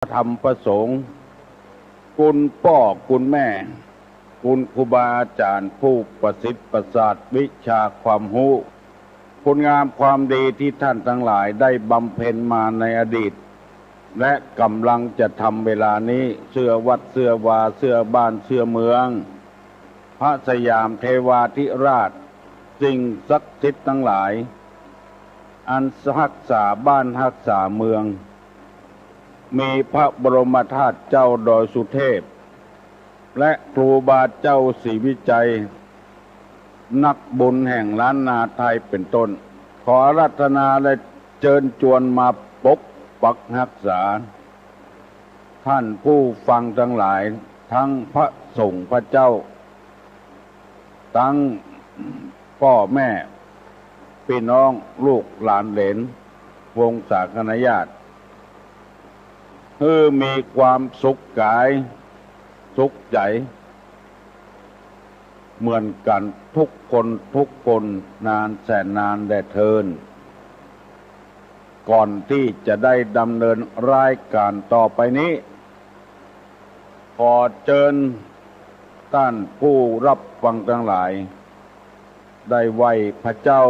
ธรรมประสงค์คุณพ่อคุณแม่คุณครูบาอาจารย์ผู้ประสิทธิ์ประสาทวิชาความรู้คุณงามความดีที่ท่านทั้งหลายได้บำเพ็ญมาในอดีตและกำลังจะทำเวลานี้เสื้อวัดเสื้อวาเสื้อบ้านเสื้อเมืองพระสยามเทวาธิราชสิ่งศักดิ์สิทธิ์ทั้งหลายอันรักษาบ้านรักษาเมืองมีพระบรมธาตุเจ้าดอยสุเทพและครูบาเจ้าศรีวิจัยนักบุญแห่งล้านนาไทยเป็นต้นขออาราธนาและเชิญชวนมาปกปักรักษาท่านผู้ฟังทั้งหลายทั้งพระสงฆ์พระเจ้าทั้งพ่อแม่พี่น้องลูกหลานเหลนวงศาคณาญาติมีความสุขกายสุขใจเหมือนกันทุกคนนานแสนนานแด่เทินก่อนที่จะได้ดำเนินรายการต่อไปนี้ขอเชิญท่านผู้รับฟังทั้งหลายได้ไหว้พระเจ้า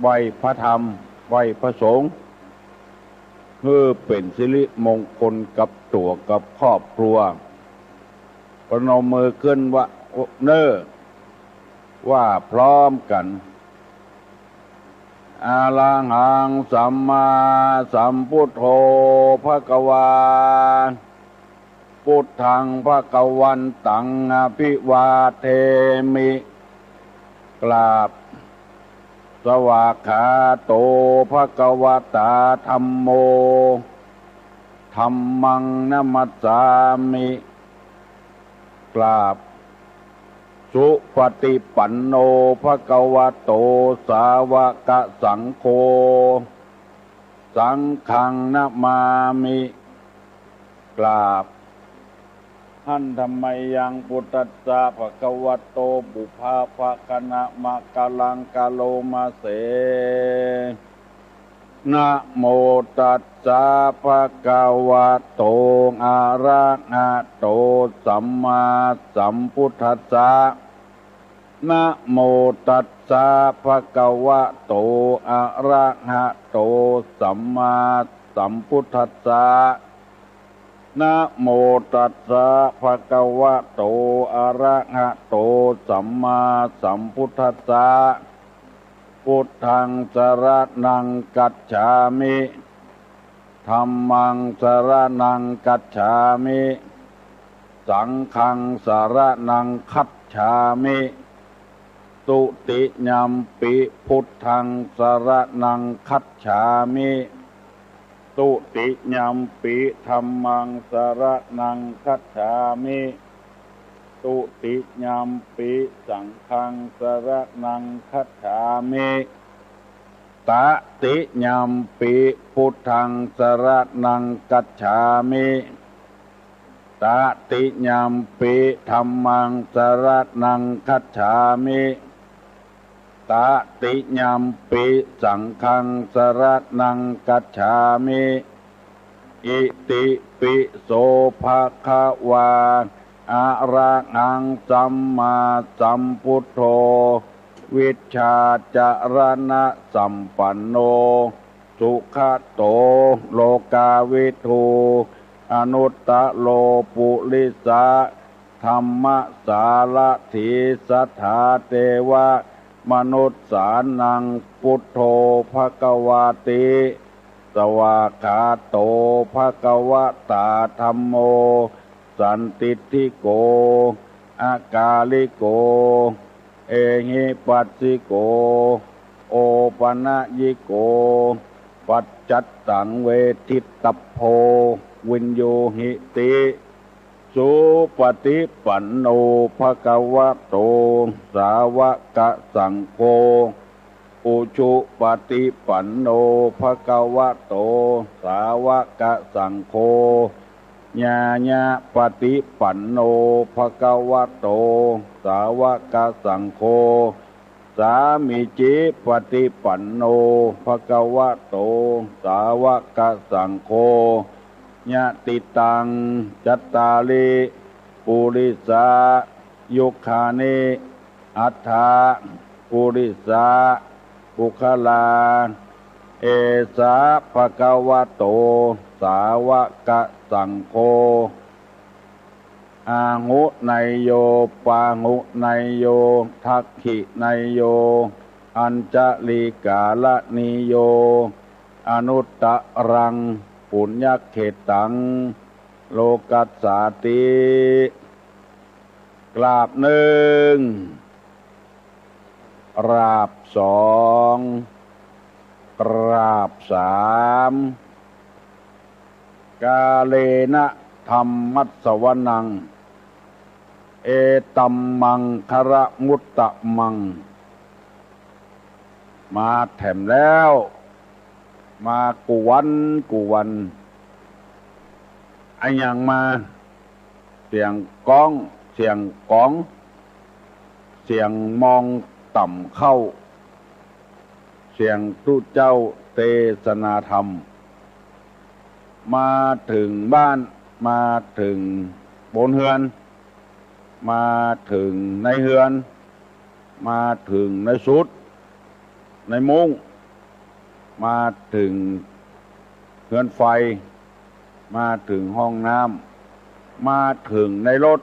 ไหว้พระธรรมไหว้พระสงฆ์เพื่อเป็นสิริมงคลกับตัวกับครอบครัวประนมมือขึ้นว่าว่าพร้อมกันอะระหังสัมมาสัมพุทโธภควาพุทธังภควันตังอภิวาเทมิกราบสวากขาโตภควตาธัมโมธัมมังนัมมัสสามิกราบสุปฏิปันโนภควโตสาวกสังโฆสังฆังนะมามิกราบท่านธัมมัยยังพุทธัสสะภะคะวะโตบุพาภะคะนะมะกะลังกะโลมาเสนะโมตัสสะภะคะวะโตอะระหะโตสัมมาสัมพุทธัสสะนะโมตัสสะภะคะวะโตอะระหะโตสัมมาสัมพุทธัสสะนะโมตัสสะภะคะวะโตอะระหะโตสัมมาสัมพุทธัสสะพุทธังสรณังกัจฉามิธัมมังสรณังกัจฉามิสังฆังสรณังคัจฉามิตุติยัมปิพุทธังสรณังคัจฉามิตุติยัมปิธัมมังสรณังคัจฉามิตุติยัมปิสังฆังสรณังคัจฉามิตติยัมปิพุทธังสรณังคัจฉามิตติยัมปิธัมมังสรณังคัจฉามิตติยัมปิสังฆังสรณังคัจฉามิอิติปิโสภะคะวาอะระหังสัมมาสัมพุทโธวิชชาจารณะสัมปันโนสุขโตโลกาวิทูอนุตตโลปุริสะธัมมสารถีสัทธาเทวะมนุษย์สานังพุทโธภควาติสวากขาโตภควตาธัมโมสันติทิโกอากาลิโกเอหิปัสสิโกโอปนะยิโกปัจจัตตังเวทิตโพวินโยหิติสุปฏิปันโนภควโตสาวกสังโฆอุชุปฏิปันโนภควโตสาวกสังโฆญาญาปฏิปันโนภควโตสาวกสังโฆสามิจิปฏิปันโนภควโตสาวกสังโฆ ญาติตังจัตตาลิปุริสายุคานิอัฏฐาปุริสาปุคลาเอสาภะคะวะโตสาวกสังโฆอาหุไนโยปาหุไนโยทักขิไนโยอัญจลิกาลนิโยอนุตตรังปุญญเขตังโลกัสสาติกราบหนึ่งกราบสองกราบสามกาเลนะธรรมัสสวนังเอตัมมังคระมุตตะมังมาแถมแล้วมากุวันไอ้ยังมาเสียงก้องเสียงก้องเสียงมองต่ำเข้าเสียงตุเจ้าเทศนาธรรมมาถึงบ้านมาถึงบนเฮือนมาถึงในเฮือนมาถึงในสุดในมุ้งมาถึงเฮือนไฟมาถึงห้องน้ำมาถึงในรถ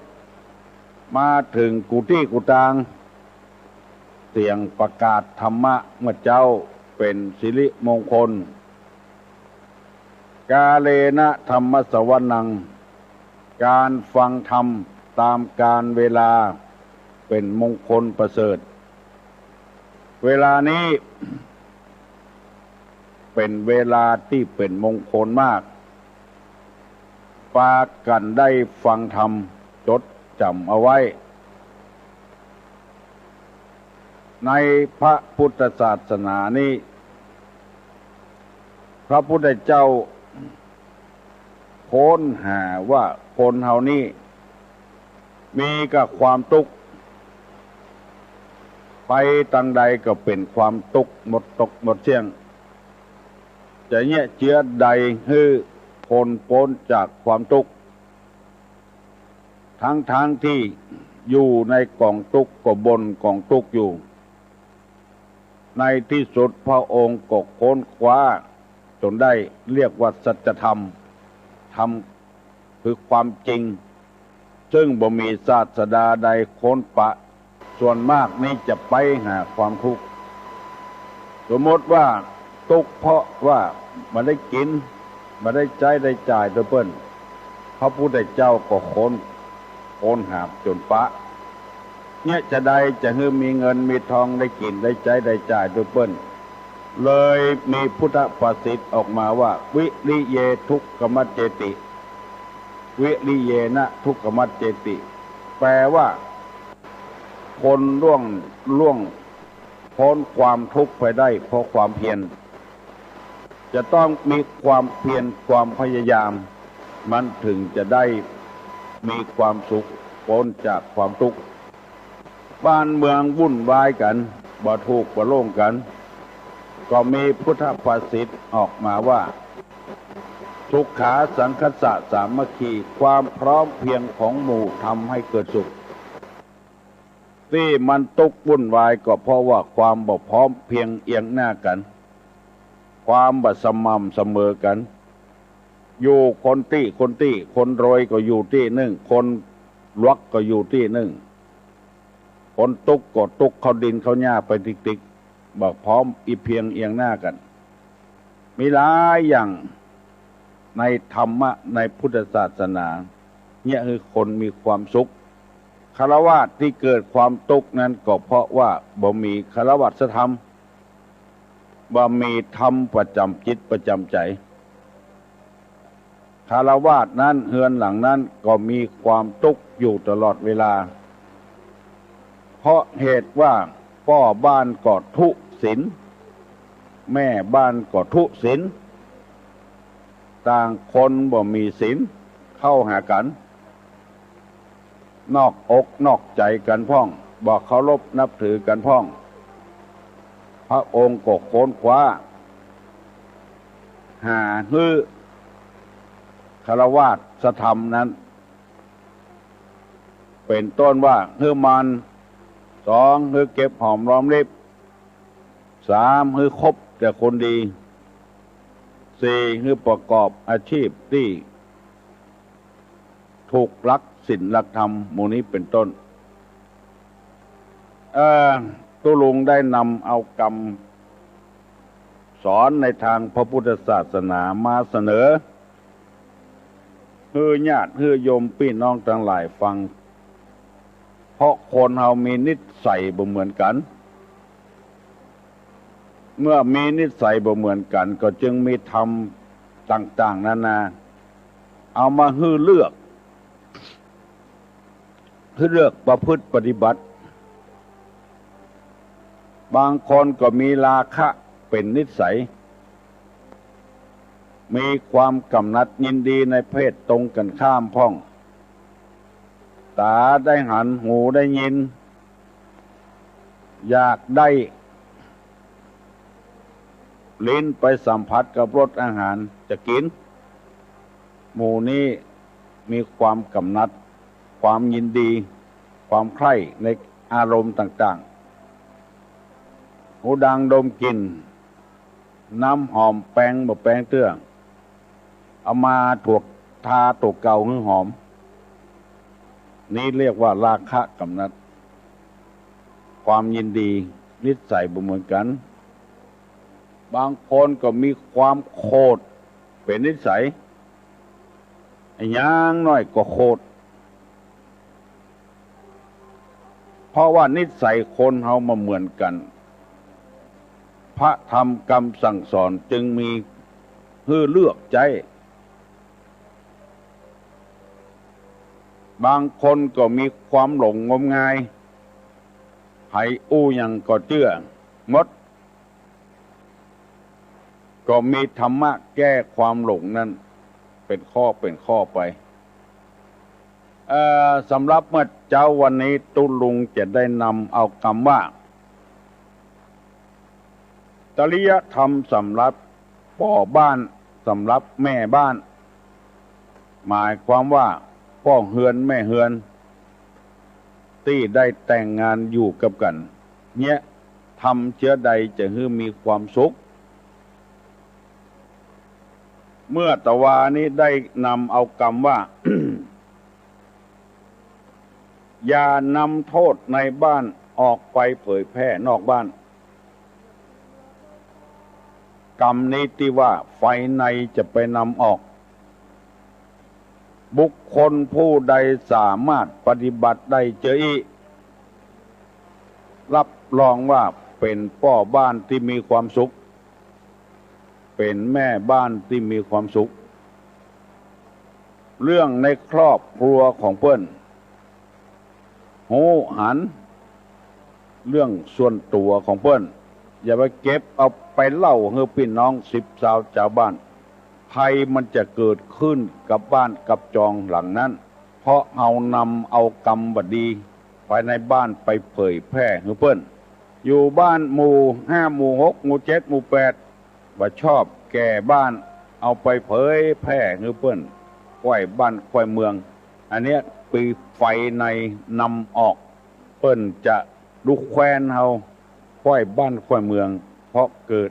มาถึงกุฏิกุฏางเสียงประกาศธรรมะเมื่อเจ้าเป็นสิริมงคลกาเลนะธรรมสวนังการฟังธรรมตามกาลเวลาเป็นมงคลประเสริฐเวลานี้เป็นเวลาที่เป็นมงคลมากปากันได้ฟังธรรมจดจำเอาไว้ในพระพุทธศาสนานี้พระพุทธเจ้าค้นหาว่าคนเฮานี้มีกับความทุกข์ไปตังใดก็เป็นความทุกข์หมดตกหมดเสี่ยงจะเนี่ยเจือใดให้คนพ้นจากความทุกข์ทั้งที่อยู่ในกองทุกข์ก็บนกองทุกข์อยู่ในที่สุดพระองค์ก็ค้นคว้าจนได้เรียกว่าสัจธรรมธรรมคือความจริงซึ่งบ่มีศาสดาใดค้นปะส่วนมากนี้จะไปหาความทุกข์สมมติว่าทุกข์เพราะว่ามันได้กินมันได้ใช้ได้จ่ายโดยเปิ้นพระพุทธเจ้าก็ค้นหาจนปะเนี่ยจะได้จะให้มีเงินมีทองได้กินได้ใช้ได้จ่ายโดยเปิ้นเลยมีพุทธภาษิตออกมาว่าวิริเยทุกขมัจเจติวิริเยนะทุกขมัจเจติแปลว่าคนล่วงพ้นความทุกข์ไปได้เพราะความเพียรจะต้องมีความเพียรความพยายามมันถึงจะได้มีความสุขพ้นจากความทุกข์บ้านเมืองวุ่นวายกันบ่ถูกบ่โล่งกันก็มีพุทธภาษิตออกมาว่าสุขาสังคัสสะสามัคคีความพร้อมเพรียงของหมู่ทำให้เกิดสุขที่มันตุกวุ่นวายก็เพราะว่าความบ่พร้อมเพียงเอียงหน้ากันความบ่สม่ำเสมอกันอยู่คนคนรวยก็อยู่ที่หนึ่งคนลวกก็อยู่ที่หนึ่งคนตุกก็ตุกเขาดินเขาหญ้าไปติ๊กๆบอกพร้อมอีเพียงเอียงหน้ากันมีหลายอย่างในธรรมะในพุทธศาสนาเนี่ยคือคนมีความสุขฆราวาสที่เกิดความทุกข์นั้นก็เพราะว่าบ่มีฆราวาสธรรมบ่มีธรรมประจำจิตประจำใจฆราวาสนั้นเฮือนหลังนั้นก็มีความทุกข์อยู่ตลอดเวลาเพราะเหตุว่าพ่อบ้านก็ทุศีลแม่บ้านก็ทุศีลต่างคนบ่มีศีลเข้าหากันนอกอกนอกใจกันพ้องบ่เคารพนับถือกันพ้องพระองค์ก็ค้นคว้าหาฮื้อฆ ฆราวาสธรรมนั้นเป็นต้นว่าคือมันสองคือเก็บหอมรอมริบสามคือคบแต่คนดีสี่คือประกอบอาชีพที่ถูกลักศีลลักธรรมหมู่นี้เป็นต้นตุลุงได้นำเอากรรมสอนในทางพระพุทธศาสนามาเสนอให้ญาติให้โยมพี่น้องทั้งหลายฟังเพราะคนเรามีนิสัยบ่เหมือนกันเมื่อมีนิสัยบ่เหมือนกันก็จึงมีธรรมต่างๆนานาเอามาให้เลือกประพฤติปฏิบัติบางคนก็มีราคะเป็นนิสัยมีความกำหนัดยินดีในเพศตรงกันข้ามพ้องตาได้หันหูได้ยินอยากได้ลิ้นไปสัมผัสกับรสอาหารจะกินหมู่นี้มีความกำหนัดความยินดีความใคร่ในอารมณ์ต่างๆหูดังดมกลิ่นน้ำหอมแป้งบ่แป้งเตื้อเอามาถูกทาถูกเกาให้หอมนี้เรียกว่าราคะกำหนัดความยินดีนิสัยบ่เหมือนกันบางคนก็มีความโคตรเป็นนิสัยอย่างน้อยก็โคตรเพราะว่านิสัยคนเฮามาเหมือนกันพระธรรมคำสั่งสอนจึงมีให้เลือกใจบางคนก็มีความหลงงมงายให้อู้หยังก็เชื่อหมดก็มีธรรมะแก้ความหลงนั้นเป็นข้อไปสำหรับเมื่อเจ้าวันนี้ตุลุงจะได้นำเอาคำว่าจริยธรรมสำหรับพ่อบ้านสำหรับแม่บ้านหมายความว่าพ่อเฮือนแม่เฮือนที่ได้แต่งงานอยู่กับกันเนี่ยทำเชื้อใดจะให้มีความสุขเมื่อตะวานี้ได้นำเอาคำว่า อย่านำโทษในบ้านออกไปเผยแพร่นอกบ้านกรรมนี้ที่ว่าไฟในจะไปนำออกบุคคลผู้ใดสามารถปฏิบัติได้เจอรับรองว่าเป็นพ่อบ้านที่มีความสุขเป็นแม่บ้านที่มีความสุขเรื่องในครอบครัวของเพิ่นหูหันเรื่องส่วนตัวของเพิ่นอย่าไปเก็บเอาไปเล่าให้พี่น้อง10 ชาวบ้านภัยมันจะเกิดขึ้นกับบ้านกับจองหลังนั้นเพราะเอานำเอากรรมบดีภายในบ้านไปเผยแพร่ให้เพิ่นอยู่บ้านหมู่5หมู่6หมู่7หมู่8ว่าชอบแก่บ้านเอาไปเผยแพร่ให้เพิ่นควายบ้านควายเมืองอันเนี้ยปีไฟในนำออกเพิ่นจะลุกแควนเฮาควายบ้านควายเมืองเพราะเกิด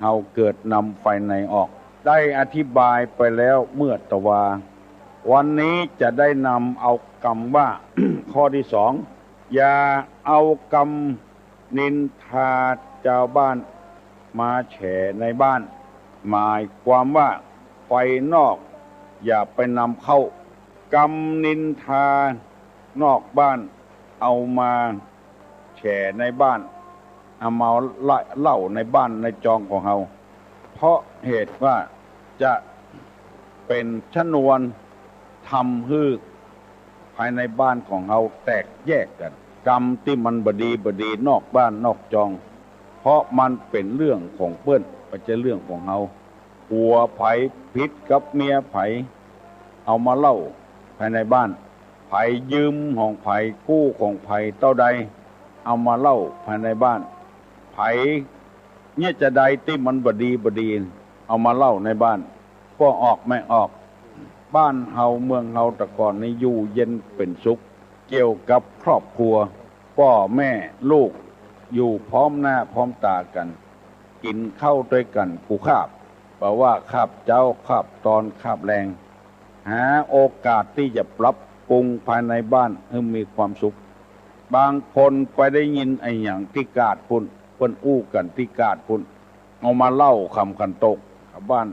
เฮาเกิดนำไฟในออกได้อธิบายไปแล้วเมื่อตะวาวันนี้จะได้นำเอากรรมว่า ข้อที่2อย่าเอากรรมนินทาชาวบ้านมาแฉในบ้านหมายความว่าไฟนอกอย่าไปนำเข้ากรรมนินทานอกบ้านเอามาแฉในบ้านเอามาเล่าในบ้านในจองของเราเพราะเหตุว่าจะเป็นชนวนทำให้ภายในบ้านของเราแตกแยกกันกรรมที่มันบดีนอกบ้านนอกจองเพราะมันเป็นเรื่องของเปิ้นไม่ใช่เรื่องของเราผัวไผผิดกับเมียไผเอามาเล่าภายในบ้านไผยืมของไผกู้ของไผเท่าใดเอามาเล่าภายในบ้านไผเนี่ยจะใดที่มันบดีเอามาเล่าในบ้านก็ออกไม่ออก บ้านเฮาเมืองเฮาแต่ก่อนนี้อยู่เย็นเป็นสุขเกี่ยวกับครอบครัวพ่อแม่ลูกอยู่พร้อมหน้าพร้อมตากันกินข้าวด้วยกันกูคาบแปลว่าคาบเจ้าคาบตอนคาบแรงหาโอกาสที่จะปรับปรุงภายในบ้านให้มีความสุขบางคนไปได้ยินไอ้อย่างที่กาดพุ่นเพิ่นอู้กันที่กาดพุ่นเอามาเล่าคำกันตกกับบ้าน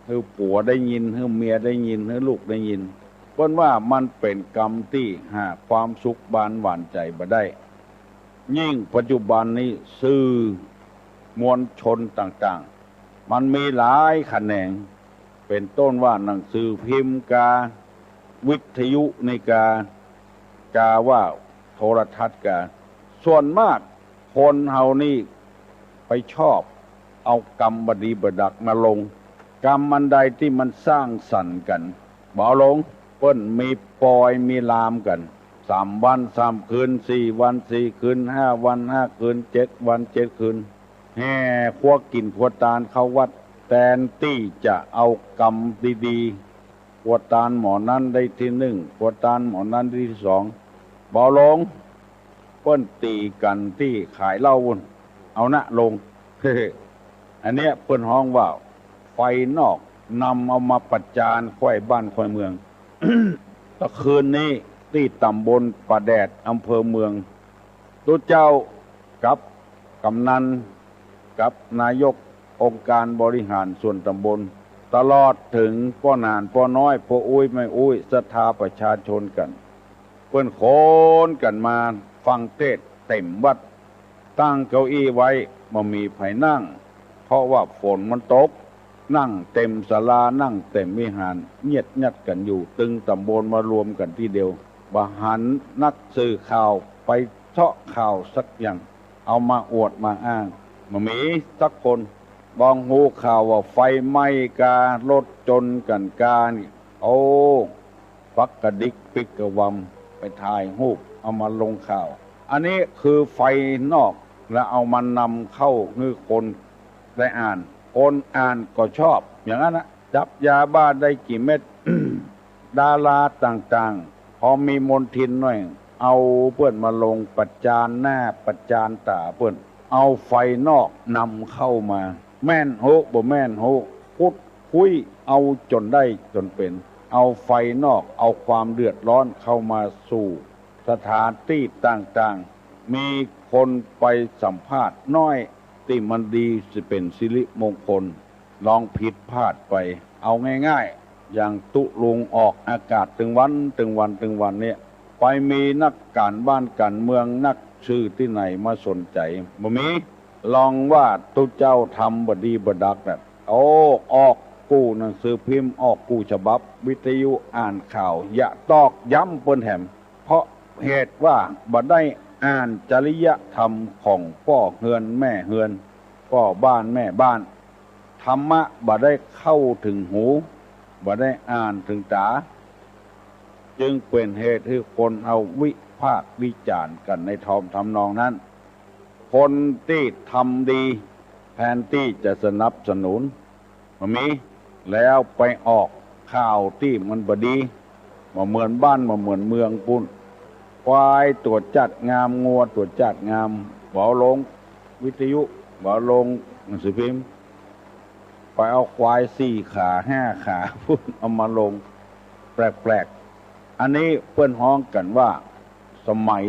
ให้ผัวได้ยินให้เมียได้ยินให้ลูกได้ยินเพิ่นว่ามันเป็นกรรมที่หาความสุขบานหวานใจบ่ได้ยิ่งปัจจุบันนี้สื่อมวลชนต่างๆมันมีหลายแขนงเป็นต้นว่าหนังสือพิมพ์กาวิทยุในกาว่าโทรทัศน์กาส่วนมากคนเฮานี่ไปชอบเอากรรมบดีบดักมาลงกรรมอันใดที่มันสร้างสรรค์กันบ่ลงเปิ้นมีปอยมีลามกัน3 วัน 3 คืน4 วัน 4 คืน5 วัน 5 คืน7 วัน 7 คืนแห่ครัวกินครัวตาลเข้าวัดแทนที่จะเอากรรมดีๆครัวตาลหมอนั้นได้ที่1ครัวตาลหมอนั้นได้ที่2บ่ลงเปิ้นตีกันที่ขายเหล้าวุ่นเอานะลง อันเนี้ยเปิ้นฮ้องว่าไฟนอกนำเอามาประจานค่อยบ้านค่อยเมือง ตะคืนนี้ที่ตำบลป่าแดดอำเภอเมืองตัวเจ้ากับกำนันกับนายกองค์การบริหารส่วนตำบลตลอดถึงพ่อนานพ่อน้อยพ่ออุ้ยไม่อุ้ยศรัทธาประชาชนกันเพิ่นโคนกันมาฟังเทศเต็มวัดตั้งเก้าอี้ไว้บ่มีไผนั่งเพราะว่าฝนมันตกนั่งเต็มศาลานั่งเต็มวิหารเงียดงัดกันอยู่ตึงตำบลมารวมกันที่เดียวบ่หันนักสื่อข่าวไปเชาะข่าวสักอย่างเอามาอวดมาอ้างบ่มีสักคนบองหูข่าวว่าไฟไหม้การถจนกันกานี่โอ้ฟักกระดิกปิกกระวำไปถ่ายรูปเอามาลงข่าวอันนี้คือไฟนอกแล้วเอามานำเข้าให้คนได้อ่านคนอ่านก็ชอบอย่างนั้นนะจับยาบ้าได้กี่เม็ด ดาราต่างๆพอมีมนทินหน่อยเอาเพื่อนมาลงประจานหน้าประจานตาเพื่อนเอาไฟนอกนำเข้ามาแม่นโหบ่แม่นโหพุดคุยเอาจนได้จนเป็นเอาไฟนอกเอาความเดือดร้อนเข้ามาสู่สถานที่ต่างๆมีคนไปสัมภาษณ์น้อยที่มันดีจะเป็นสิริมงคลลองผิดพลาดไปเอาง่ายๆอย่างตุลุงออกอากาศถึงวันเนี่ยไปมีนักการบ้านการเมืองนักชื่อที่ไหนมาสนใจบ่มีลองว่าตุเจ้าทำบดีบดักแบบโอ้ออกกู้หนังสือพิมพ์ออกกู้ฉบับวิทยุอ่านข่าวอย่าตอกย้ำเปิ้นแหมเพราะเหตุว่าบ่ได้อ่านจริยธรรมของพ่อเฮือนแม่เฮือนพ่อบ้านแม่บ้านธรรมะบ่ได้เข้าถึงหูบ่ได้อ่านถึงตาจึงเป็นเหตุให้คนเอาวิพากษ์วิจารณ์กันในทำนองนั้นคนที่ทำดีแทนที่จะสนับสนุนมันมีแล้วไปออกข่าวที่มันบดีมาเหมือนบ้านมาเหมือนเมืองปุ่นควายตรวจจัดงามงัวตรวจจัดงามบ่ลงวิทยุบ่ลงหนังสือพิมพ์ไปเอาควาย4 ขา5 ขาพุ่นเอามาลงแปลกๆอันนี้เพื่อนฮ้องกันว่าสมัย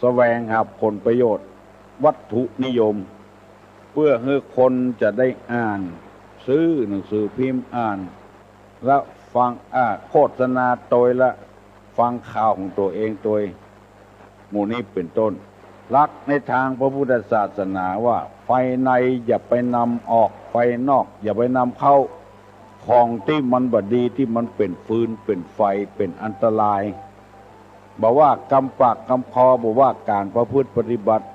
แสวงหาผลประโยชน์วัตถุนิยมเพื่อให้คนจะได้อ่านซื้อหนังสือพิมพ์อ่านแล้วฟังโฆษณาตัวละฟังข่าวของตัวเองตัวหมู่นี้เป็นต้นหลักในทางพระพุทธศาสนาว่าไฟในอย่าไปนำออกไฟนอกอย่าไปนำเข้าของที่มันบดีที่มันเป็นฟืนเป็นไฟเป็นอันตรายบอกว่ากำปากกำคอบอกว่าการประพฤติปฏิบัติ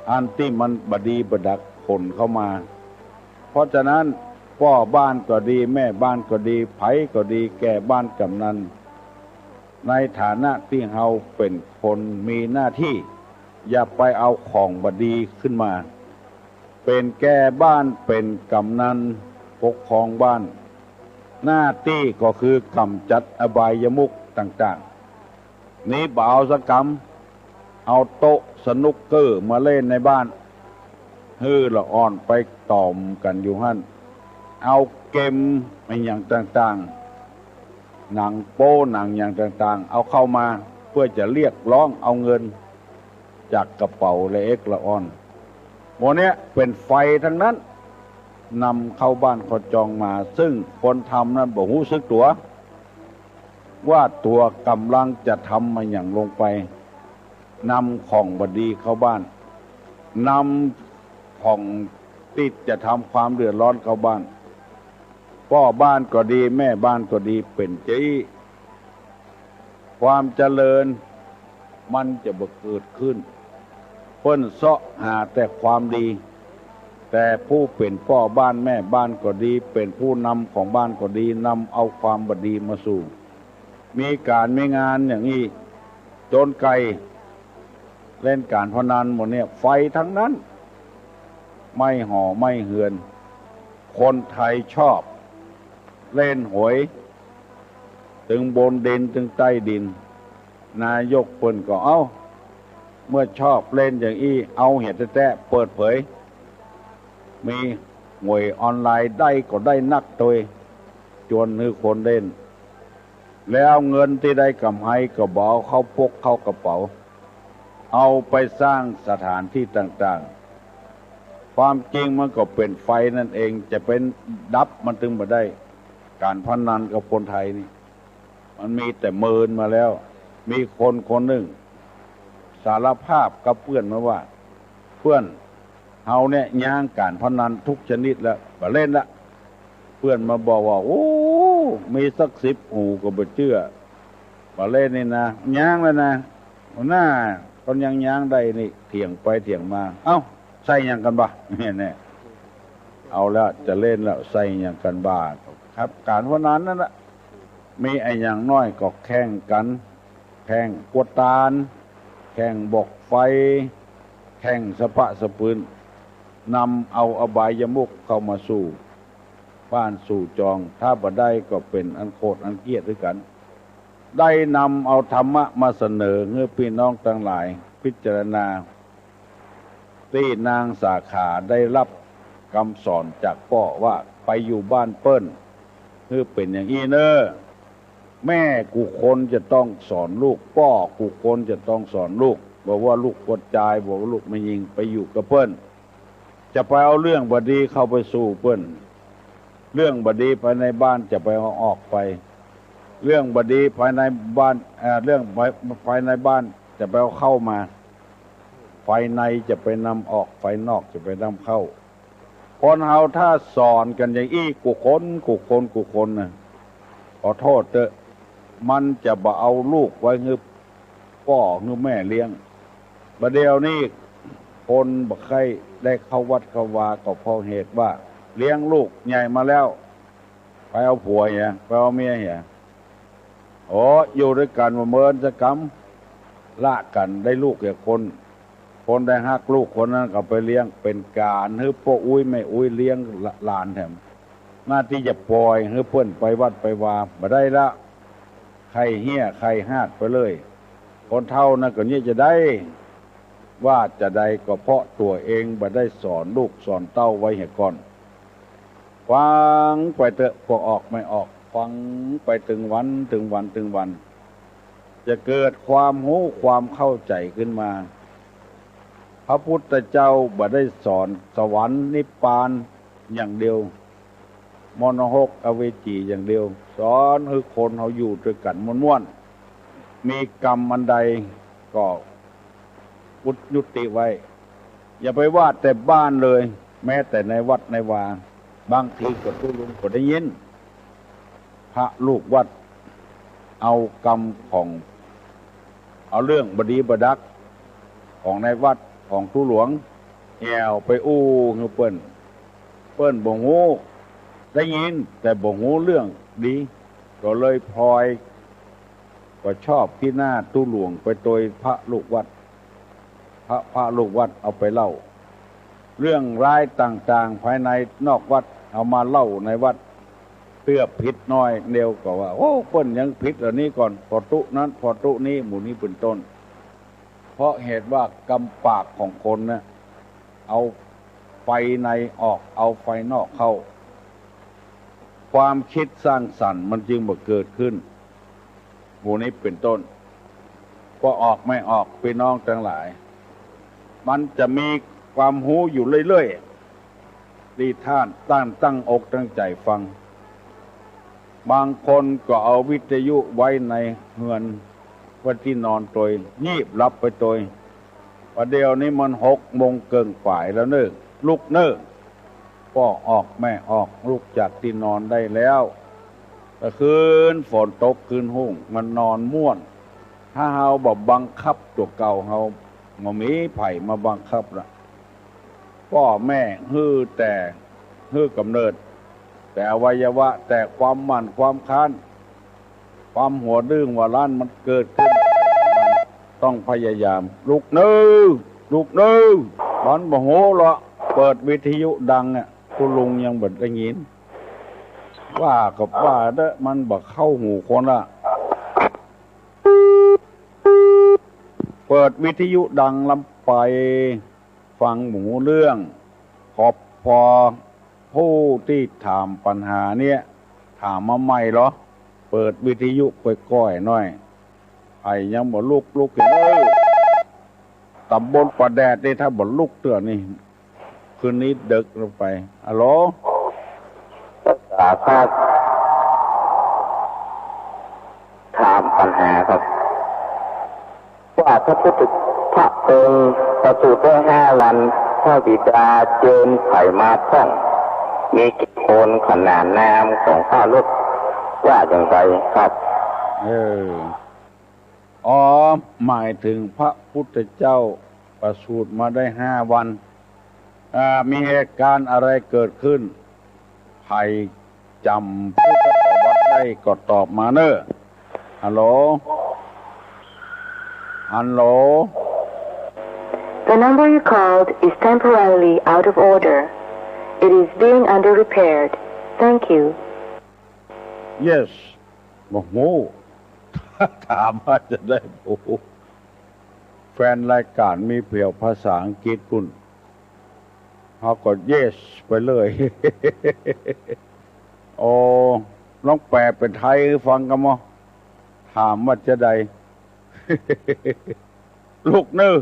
อันที่มันบดีบดักผลเข้ามาเพราะฉะนั้นพ่อบ้านก็ดีแม่บ้านก็ดีไผก็ดีแก่บ้านกำนันในฐานะที่เฮาเป็นคนมีหน้าที่อย่าไปเอาของบดีขึ้นมาเป็นแก่บ้านเป็นกำนันปกครองบ้าน หน้าที่ก็คือกำจัดอบายมุขต่างๆนี้บ่าวสกรรมเอาโต๊ะสนุกเกอร์มาเล่นในบ้านฮือละอ่อนไปตอมกันอยู่หั่นเอาเกมอย่างต่างๆหนังโป้หนังอย่างต่างๆเอาเข้ามาเพื่อจะเรียกร้องเอาเงินจากกระเป๋าละเอกละอ่อนโมเนี้ยเป็นไฟทั้งนั้นนำเข้าบ้านเขาจองมาซึ่งคนทำนั้นบ่รู้สึกตัวว่าตัวกำลังจะทำมาอย่างลงไปนำของบดีเข้าบ้านนำของติดจะทำความเดือดร้อนเข้าบ้านพ่อบ้านก็ดีแม่บ้านก็ดีเป็นจี้ความเจริญมันจะบ่เกิดขึ้นเพิ่นเสาะหาแต่ความดีแต่ผู้เป็นพ่อบ้านแม่บ้านก็ดีเป็นผู้นำของบ้านก็ดีนำเอาความบดีมาสู่มีการมีงานอย่างนี้โจรไก่เล่นการพนันหมดเนี่ยไฟทั้งนั้นไม่ห่อไม่เหือนคนไทยชอบเล่นหวยถึงบนดินถึงใต้ดินนายกเพิ่นก็เอาเมื่อชอบเล่นอย่างอี้เอาเหตุแท้เปิดเผยมีหวยออนไลน์ได้ก็ได้นักโดยจวนคือคนเล่นแล้วเงินที่ได้กำไรก็บอกเขาพกเข้ากระเป๋าเอาไปสร้างสถานที่ต่างๆความจริงมันก็เป็นไฟนั่นเองจะเป็นดับมันถึงมาได้การพนันกับคนไทยนี่มันมีแต่เมินมาแล้วมีคนคนหนึ่งสารภาพกับเพื่อนมาว่าเพื่อนเฮาเนี่ยย่างการพนันทุกชนิดแล้วมาเล่นละเพื่อนมาบอกว่าโอ้มีสัก10 หูก็บ่เชื่อมาเล่นนี่นะย่างแล้วนะหน้าตอนยังย่างได้นี่เถียงไปเถียงมาเอ้าใส่ยังกันบ่เนี่ยเอาแล้วจะเล่นแล้วใส่ยังกันบ้าครับการพนันนั่นแหละมีไอ้อย่างน้อยก็แข่งกันแข่งกวดตาลแข่งบอกไฟแข่งสะพะสะปืนนำเอาอบายมุขเข้ามาสู่บ้านสู่จองถ้าบ่ได้ก็เป็นอันโคตรอันเกียรติด้วยกันได้นำเอาธรรมะมาเสนอให้พี่น้องทั้งหลายพิจารณาที่นางสาขาได้รับคำสอนจากพ่อว่าไปอยู่บ้านเปิ้นคือเป็นอย่างนี้เนอะแม่กูคนจะต้องสอนลูกพ่อกูคนจะต้องสอนลูกบอกว่าลูกกดจายบอกว่าลูกไม่ยิงไปอยู่กับเปิ้นจะไปเอาเรื่องบดีเข้าไปสู่เปิ้นเรื่องบดีภายในบ้านจะไปเอาออกไปเรื่องบดีภายในบ้านเรื่องภายในบ้านจะไปเอาเข้ามาภายในจะไปนำออกภายนอกจะไปนำเข้าคนเฮาถ้าสอนกันอย่างอี้กูคนน่ะขอโทษเถอะมันจะบ่เอาลูกไว้ให้พ่อให้แม่เลี้ยงบัดเดี๋ยวนี้คนบ่ใครได้เข้าวัดเข้าวาก็เพราะเหตุว่าเลี้ยงลูกใหญ่มาแล้วไปเอาผัวเนี่ยไปเอาเมียเนี่ยโอ้อยู่ด้วยกันมาเมินสกรรมละกันได้ลูกแก่คนได้ฮักลูกคนนั้นก็ไปเลี้ยงเป็นการให้พ่ออุ้ยไม่อุ้ยเลี้ยงหลานแถมหน้าที่จะปล่อยให้เพื่อนไปวัดไปวาบ่ได้ละใครเหี้ยใครหาดไปเลยคนเท่านั้นก็เนี่ยจะได้ว่าจะได้ก็เพราะตัวเองบ่ได้สอนลูกสอนเต้าไว้ให้ก่อนฟังไปเถอะพอออกไม่ออกฟังไปถึงวันจะเกิดความรู้ความเข้าใจขึ้นมาพระพุทธเจ้าบ่ได้สอนสวรรค์นิพพานอย่างเดียวมรณะอเวจีอย่างเดียวสอนให้คนเขาอยู่ด้วยกันม่วนๆมีกรรมอันใดก็ยุติไว้อย่าไปวาดแต่บ้านเลยแม้แต่ในวัดในวาบางทีก็ทุลุงก็ได้ยินพระลูกวัดเอากรรมของเอาเรื่องบดีบดักของในวัดของทุหลวงแอวไปอู้คือเปิ้นบ่ฮู้ได้ยินแต่บ่ฮู้เรื่องดีก็เลยพลอยก็ชอบที่หน้าทุหลวงไปโดยพระลูกวัดพระลูกวัดเอาไปเล่าเรื่องร้ายต่างๆภายในนอกวัดเอามาเล่าในวัด เตื้อผิดน้อยเดียวก็ว่าโอ้เปิ้นยังผิดอันนี้ก่อนพอตุนั้นพอตุนี้หมู่นี้เป็นต้นเพราะเหตุว่ากำปากของคนเนี่ยเอาไฟในออกเอาไฟนอกเข้าความคิดสร้างสรรค์มันจึงบ่เกิดขึ้นหมู่นี้เป็นต้นก็ออกไม่ออกพี่น้องทั้งหลายมันจะมีความหูอยู่เรื่อยๆดีท่านตั้งอกตั้งใจฟังบางคนก็เอาวิทยุไว้ในเฮือนวันที่นอนตัวงีบหลับไปตัวประเดี๋ยวนี้มัน6 โมงเกินฝ่ายแล้วเน้อลุกเน้อก็ออกไม่ออกลุกจากที่นอนได้แล้วแต่คืนฝนตกคืนหุ่งมันนอนม่วนถ้าเฮาบ่บังคับตัวเก่าเฮาบ่มีไผมาบังคับล่ะพ่อแม่ฮื้อแต่ฮื้อกำเนิดแต่อวัยวะแต่ความหมั่นความค้านความหัวดื้อหัวรั้นมันเกิดขึ้นต้องพยายามลุกเน้อลุกเน้อมันบ่โหละเปิดวิทยุดังอ่ะคุณลุงยังบ่ได้ยินว่ากับว่าเด้อมันบ่เข้าหูคนละเปิดวิทยุดังลำไปฟังหมูเรื่องขอบพอผู้ที่ถามปัญหาเนี่ยถามมาใหม่เหรอเปิดวิทยุก้อยๆหน่อยไอ้ยังบ่ลุกเลยตำบลประแดดนี่ถ้าบ่ลุกเตือนนี่คืนนี้ดึกลงไปฮัลโหลครับถามปัญหาครับว่าพระพุทธพระองค์ประสูติได้5 วันพระบิดาเจิญไผ่มาท่องมีกี่คนขนานนามของข้าลูกว่าอย่างไรครับหมายถึงพระพุทธเจ้าประสูติมาได้5 วันมีเหตุการณ์อะไรเกิดขึ้นใครจำพุทธประวัติได้ก็ตอบมาเนอะฮัลโหลThe number you called is temporarily out of order. It is being under-repaired. Thank you. Yes. โอ้โหถามว่าจะได้โอ้แฟนรายการมีเพียวภาษาอังกฤษคุณเขาก็ yes ไปเลย โอ้ลองแปลเป็นไทยฟังกันมั้ยถามว่าจะได้ ลูกเนื้อ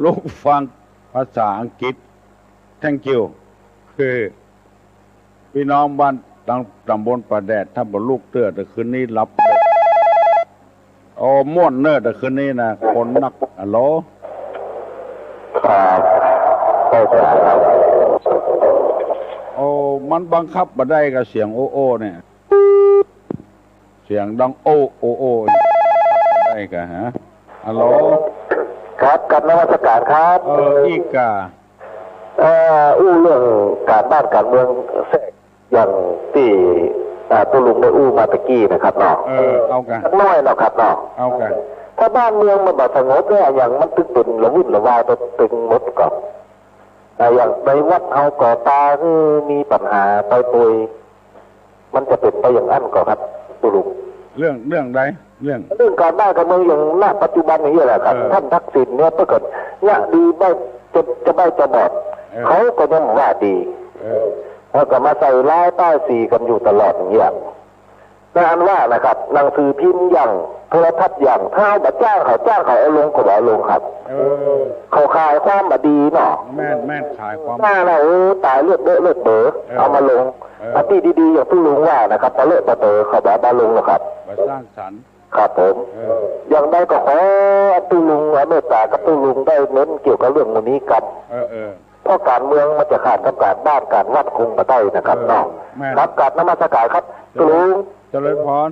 ลูกฟังภาษาอังกฤษ Thank you คือพี่น้องบ้านตำบลประแดดถ้าบ่ลูกเตื้อแต่คืนนี้รับโอ้ม่วนเน้อแต่คืนนี้นะคนนักฮัลโหลครับโอ้มันบังคับบ่ได้กับเสียงโอโอเนี่ยเสียงดังโอได้กะฮะฮัลโหลครับกับนมัสการครับอีกาเรื่องการบ้านการเมืองแทรกอย่างที่ตัวลุงได้มาตะกี้นะครับเนาะเอากันน้อยเนาะครับเนาะเอากันถ้าบ้านเมืองมันบ่สงบเนี่ยอย่างมันตึงระวุ่นระวายตึงหมดก่อนอย่างในวัดเอาก่อตาคือมีปัญหาไปปุยมันจะเป็นไปอย่างนั้นก่อนครับตัวลุงเรื่องใดเรื่องการบ้านการเมืองอย่างณปัจจุบันนี้แหละครับท่านทักษิณเนี่ยถ้าเกิดเนี่ยดีไม่จะบอดเขาก็ยังว่าดีแล้วก็มาใส่ร้ายป้ายสีกันอยู่ตลอดอย่างเงี้ยนั่นว่านะครับหนังสือพิมพ์อย่างโทรทัศน์อย่างถ้าบัดจ้างเขาเอาลงก็เอาลงครับเขาขายความบดีเนาะแม่นขายความหน้าเราตายเลือดเบ้อเอามาลงที่ดีๆอย่างที่ลุงว่านะครับเลือดเบ้อเขาแบบมาลงนะครับมาสร้างสรรค์ครับผมอย่างใดก็ขอตุลุงเมตตากับตุลุงได้เน้นเกี่ยวกับเรื่องนี้กันเพราะการเมืองมันจะขาดกับการบ้านการวัดคงมาได้นะครับน้องรับการนมัสการครับตุลุงเจริญพร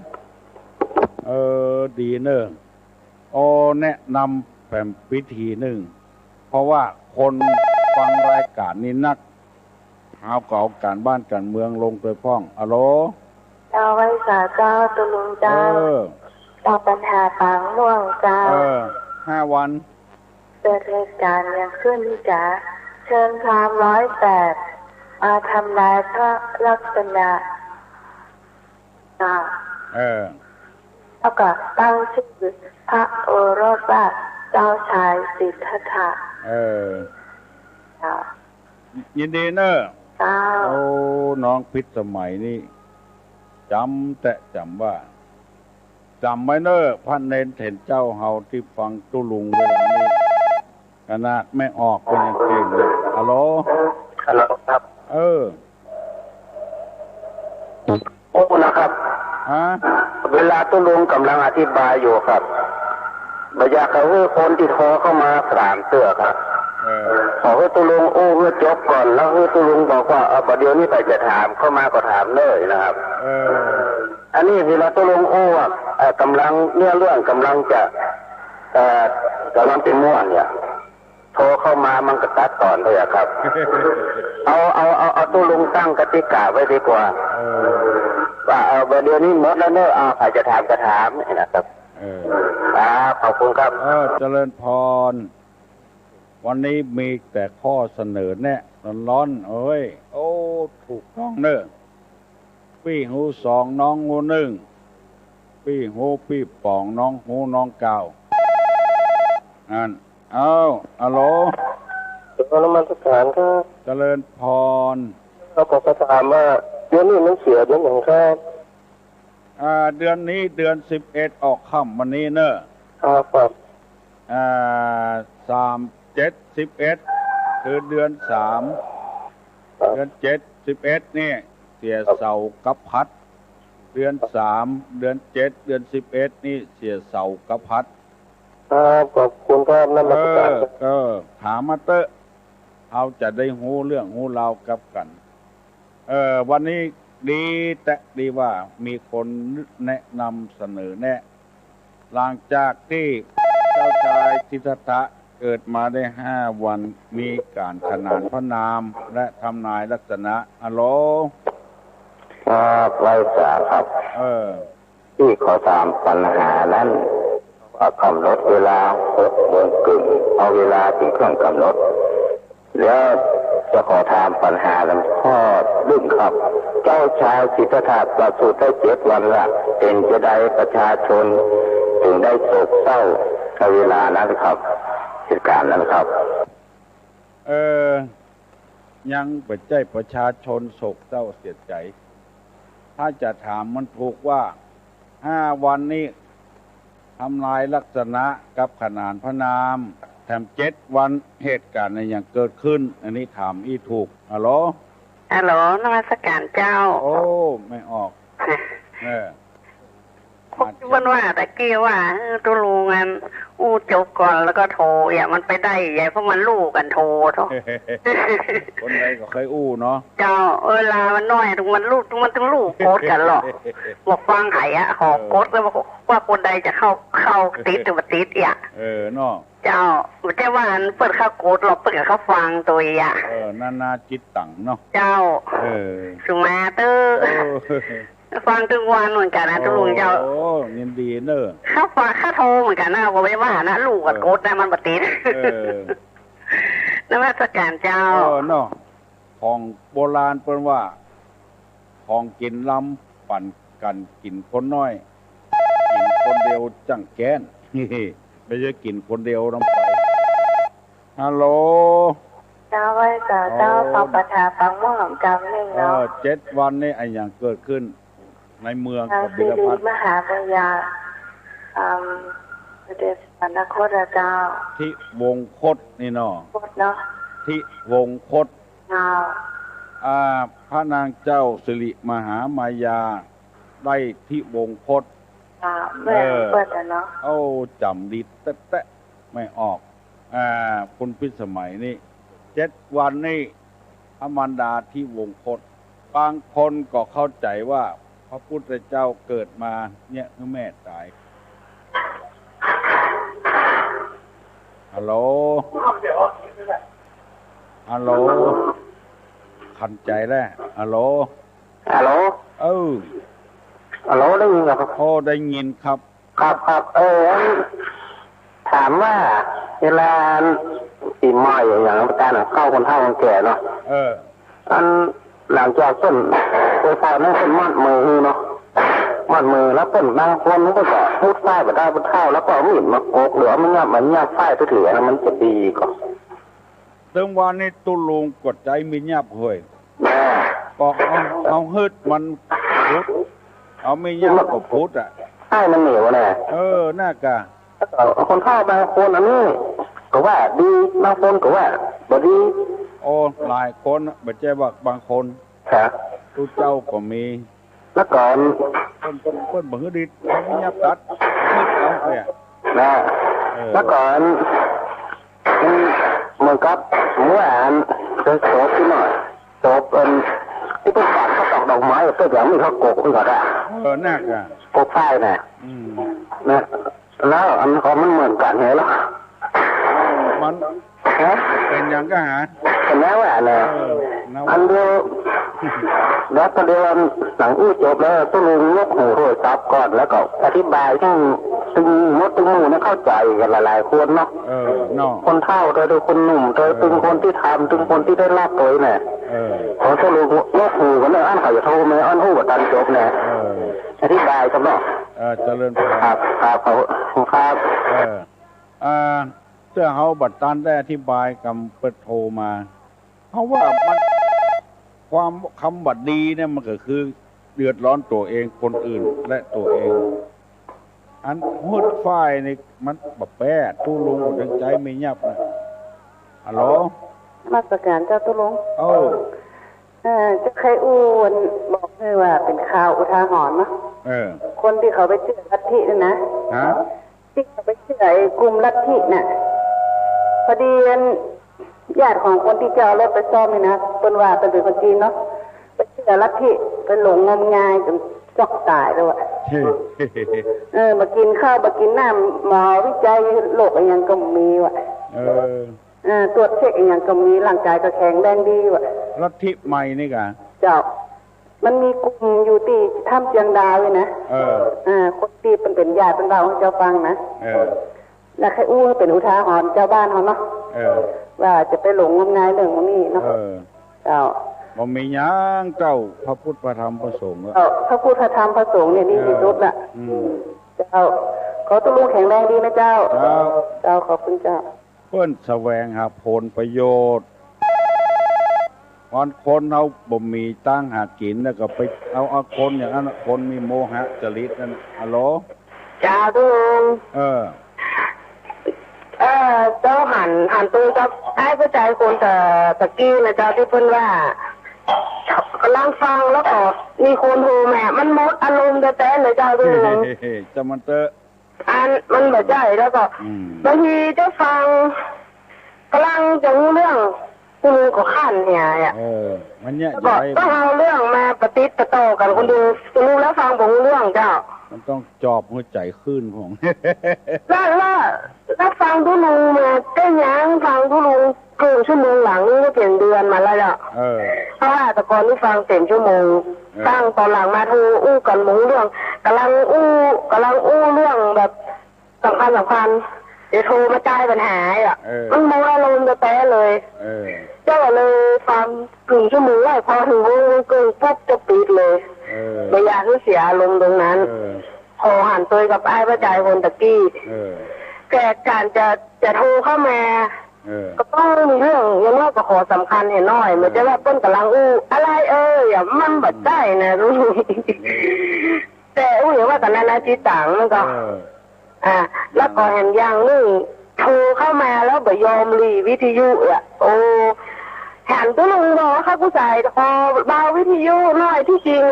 ดีเนอะแนะนำแผ่นพิธีหนึ่งเพราะว่าคนฟังรายการนี้นักเอาเก่าการบ้านการเมืองลงโดยพ้องฮัลโหลเจ้าไว้สาเจ้าตุลุงเจ้าตอบปัญหาปางม่วงเจ้า5 วันเกิดเหตุการณ์อย่างขึ้นจ้ะเชิญพราหมณ์108มาทำลายพระลักษณะ จ้าเท่ากับตั้งชื่อพระโอรสว่าเจ้าชายสิทธัตถะยินดีเนอะโอ้น้องพิษสมัยนี้จำว่าจำไว้เนอะพระเนนเห็นเจ้าเฮาที่ฟังตุลุงเวลานี้ขนาดไม่ออกก็ยังเก่งเลยฮัลโหลครับโอ้นะครับเวลาตุลุงกำลังอธิบายอยู่ครับบอยากเขาให้คนที่โทรเข้ามา3เตือครับขอให้ตุลุงโอ้เพื่อจบก่อนแล้วให้ตุลุงบอกว่าประเดี๋ยวนี้ไปจะถามเข้ามาก็ถามเลยนะครับอันนี้เวลาตุลุงโอ้กำลังเนี่ยเรื่องกำลังจะกำลังเป็นม่วนเนี่ยโทรเข้ามามันก็ตัดก่อนเลยครับเอาตุลุงตั้งกติกาไว้ดีกว่าว่าประเดี๋ยวนี้หมดแล้วเนอะใครจะถามก็ถามนะครับขอบคุณครับเจริญพรวันนี้มีแต่ข้อเสนอแนะร้อนๆโอ้ถูกต้องเนอะปี้หู2น้องหู1ปี้หูปี้ป่องน้องหูน้องเก่าอัลโหลนมัสการครับเจริญพรเราขอถามว่าเดือนนี้มันเสียเดือนหนึ่งครับเดือนนี้เดือน11ออกค่ำวันนี้เนอะครับ3 7 11คือเดือน3เดือน7 11นี่เสียเสากับพัดเดือน3เดือน7เดือน11นี่เสียเสากับพัดขอบคุณครับนั่นมาถามมาเตอะเอาจะได้หูเรื่องหูราวกับกันวันนี้ดีว่ามีคนแนะนำเสนอแนะหลังจากที่เจ้าชายสิทธัตถะเกิดมาได้5 วันมีการขนานพระนามและทำนายลักษณะฮัลโหลไว้สาครับที่ขอถามปัญหานั้นกำหนดเวลา6 โมงครึ่งเอาเวลาเป็นเครื่องกำหนดแล้วจะขอถามปัญหาลำข้อดึงครับเจ้าชายสิทธัตถะประสูติได้7 วันละเป็นจะได้ประชาชนถึงได้โศกเศร้าในเวลานั้นครับเหตุการณ์นั้นครับยังปัจจัยประชาชนโศกเศร้าเสียใจถ้าจะถามมันถูกว่า5 วันนี้ทำลายลักษณะกับขนานพระนามแถม7 วันเหตุการณ์อะไรอย่างเกิดขึ้นอันนี้ถามถูกฮัลโหลนมัสการเจ้าโอ้ไม่ออกมันว่าแต่เกี่ยวว่าตุลุงอันจบก่อนแล้วก็โทรมันไปได้ใหญ่เพราะมันลูกกันโทรคนใดก็เคยเนาะเจ้าเวลามันน้อยตรงมันต้องลูกโคตรกันหรอกบอกฟังไห้ขอโคตรแล้วว่าคนใดจะเข้าติดหรือว่าติดเนาะเจ้าแต่ว่าเปิดเข้าโคตรเราเปิดเข้าฟังตัวนานาจิตตังเนาะเจ้าสุมาเตอร์ฟังทุกวันเหมือนกันนะตุลุงเจ้าโอ้ยินดีเนอะข้าฟังข้าโทรเหมือนกันนะผมไม่ว่านะลูกกับโกดนะมันปฏิทินนมัสการเจ้าเนาะของโบราณเป็นว่าของกินล้ำปั่นกันกินคนน้อยกินคนเดียวจังแกนไม่ใช่กินคนเดียวน้ำไปฮัลโหลเจ้าไว้กับเจ้าฟังประชาฟังม่วงจำหนึ่งเนาะ7 วันนี่ไอ้อย่างเกิดขึ้นในเมืองกับบิลพัทมหาปัญญาเดชปนคตเจ้าที่วงคตนี่เนาะที่วงคตพระนางเจ้าสิริมหามายาได้ที่วงคตเปิดเนาะจำดีแตะไม่ออกคุณพิสมัยนี่7 วันนี่พระมารดาที่วงคตบางคนก็เข้าใจว่าพระพุทธเจ้าเกิดมาเนี่ยคือแม่ตายฮัลโหลขันใจแล้วฮัลโหลฮัลโหลได้ยินครับได้ยินครับครับถามว่าเวลาปีใหม่อย่างการเข้าคนเฒ่าคนแก่เนาะอันหลังจากต้นโดยพอนั่นเป็นมัดมือเนาะ มันมือแล้วเปิ้นบางคนมันก็จะพูดไฟแบบได้บนเท้าแล้วก็มีดมาโกกหรือมันเนี่ยมันเนี่ยไฟไปเหลือมันจะดีก็ถึงวันนี้ตุลุงกดใจมีเงียบเฮ้ยก็เอาฮึดมันพุดเอาไม่เงียบก็พุดอ่ะใช่มันเหนียวแน่น่ากะคนเข้าบางคนอันนี้ก็ว่าดีบางคนก็ว่าบ่ดีโอ้หลายคนบ่ใช่ว่าบางคนครับตู้เจ้าก็มีแล้วก่อนคนบ่ฮึดดีไม่เงียบตัดฮึดเอาเนี่ยนะแล้วก่อนมันกับเมื่ออ่านเคยโสบที่หน่อยโสบเป็นที่เป็นฝันเขาตอกดอกไม้ตัวอย่างนี้เขาโกกขึ้นก่อนได้น่ากะโกกไฟน่ะนะแล้วอันของมันเหมือนกันเหรอมันเป็นอย่างก็หาเป็นแล้วอ่ะเนี่ยอันเดียวแล้วก็เดียวหลังจบแล้วต้องลงยกหูโทรศัพท์ก่อนแล้วก็อธิบายซึ่งมดตึงหมู่เนี่ยเข้าใจกันหลายๆคนเนาะคนเฒ่าโดยคนหนุ่มโดยตึงคนที่ทำตึงคนที่ได้รับตัวเนี่ยขอต้องลงยกหูกันเลยอันเขาจะโทรไหมอันหูกับตันจบเนี่ยอธิบายกันเนาะเจริญพรครับเขาครับเสื้อเขาบัดตันได้อธิบายกับเปิดโทรมาเพราะว่ามันความคำบัดดีเนี่ยมันก็คือเดือดร้อนตัวเองคนอื่นและตัวเองอันหุดไฟนี่มันแบบแปะตู้ลงหัวใจไม่ยับนะฮัลโหลมาตรการเจ้าตู้ลงจะใครอ้วนบอกเลยว่าเป็นข่าวอุทาหรณ์เนาะคนที่เขาไปเชื่อลัทธินะที่เขาไปเชื่อไอ้กลุ่มลัทธิน่ะพอดีญาติของคนที่เจ้ารถไปซ่อมนี่นะเป็นว่าเป็นคนจีนเนาะไปเชื่อลัทธิไปหลงงมงายจนจอกตายเลยว่ะมากินข้าวมากินน้ำหมอวิจัยโรคอะไรอย่างก็มีว่ะตรวจเช็คอย่างก็มีร่างกายก็แข็งแรงดีว่ะลัทธิใหม่นี่กะเจ้ามันมีกลุ่มอยู่ที่ถ้ำเชียงดาวเลยนะคนที่เป็นญาติเป็นเราให้เจ้าฟังนะแล้วใครอู้เป็นอุทาหรณ์เจ้าบ้านเขาเนาะว่าจะไปหลงงมงายเรื่องนี้เนาะเจ้าบ่มีหยังเจ้าพระพุทธพระธรรมพระสงฆ์พระพุทธพระธรรมพระสงฆ์เนี่ยดีที่สุดละเจ้าขอตุ้ลุงแข็งแรงดีนะเจ้าเจ้าขอบคุณเจ้าเพื่อนแสวงหาผลประโยชน์คนเอาบ่มีตั้งหากินแล้วก็ไปเอาคนอย่างนั้นคนมีโมหะจริตนั่นฮัลโหลจ้าตุ้ลุงเจ้าหันตัวกับไอ้ผู้ใจคนตะกี้นะเจ้าที่เพิ่นว่ากำลังฟังแล้วก็มีคนโทรแม่มันมดอารมณ์แต่เลยเจ้าตุ้ลุงจะมันเตอะมันแบบใหญ่แล้วก็บางทีเจ้าฟังกำลังจะรู้เรื่องคุณลุงก็ขั้นเนี่ยมันเนี่ยก็เอาเรื่องมาปฏิติต่อกันคนดูรู้แล้วฟังผมเรื่องเจ้ามันต้องจอบหัวใจขึ้นของแล้วฟังทุลุงมาได้ยังฟังทุลุงเกินชั่วโมงหลังนี่ก็เปลี่ยนเดือนมาแล้วอ่ะเพราะว่าแต่ก่อนนี่ฟังเต็มชั่วโมงตั้งตอนหลังมาโทรอู้กันมุ้งเรื่องกำลังอู้เรื่องแบบสำคัญเดี๋ยวโทรมาจ่ายปัญหาอ่ะมันโมอารมณ์จะแต้เลยเจ้าเลยฟังกึ่งชั่วโมงไว้พอถึงวงเกินปุ๊บจะปิดเลยไม่อยากให้เสียอารมณ์ตรงนั้นพอหันตัวกับไอ้พระใจคนตะกี้แต่การจะโทรเข้ามาก็ต้องมีเรื่องยังว่าก็ขอสำคัญเห็นน้อยเหมือนจะว่าต้นกำลังอู้อะไรอย่ามันบัดได้นะรู้แต่อย่างว่าแต่นานาจิตต่างมันก็แล้วก็เห็นอย่างนึงโทรเข้ามาแล้วบ่ยอมรีวิทยุโอ้แหันตัวลุงบอกว่าเขาผู้ชายพอเบาวิทยุน้อยที่จริง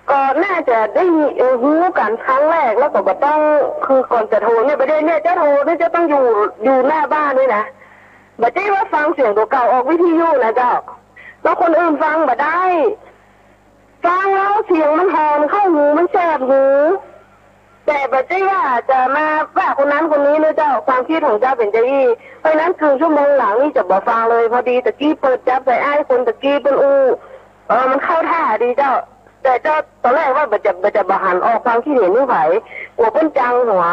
ก็น่าจะได้หูกันครั้งแรกแล้วก็ต้องคือก่อนจะโทรเนี่ยประเด็นเนี่ยจะโทรเนี่ยจะต้องอยู่หน้าบ้านด้วยนะบ่ใช่ว่าฟังเสียงตัวเก่าออกวิทยุนะเจ้าแล้วคนอื่นฟังบ่ได้ฟังแล้วเสียงมันหอนเข้าหูมันแสบหูแต่บ่ใช่ว่าจะมาว่าคนนั้นคนนี้นะเจ้าความคิดของเจ้าเป็นใจอี้เพราะนั้นครึ่งชั่วโมงหลังนี่จะบ่ฟังเลยพอดีตะกี้เปิดจับใส่ไอ้คนตะกี้เป็นมันเข้าท่าดีเจ้าแต่เจ้าตอนแรกว่าจะบหันออกความคิดเห็นนี่ไผกลัวเป็นจังหัว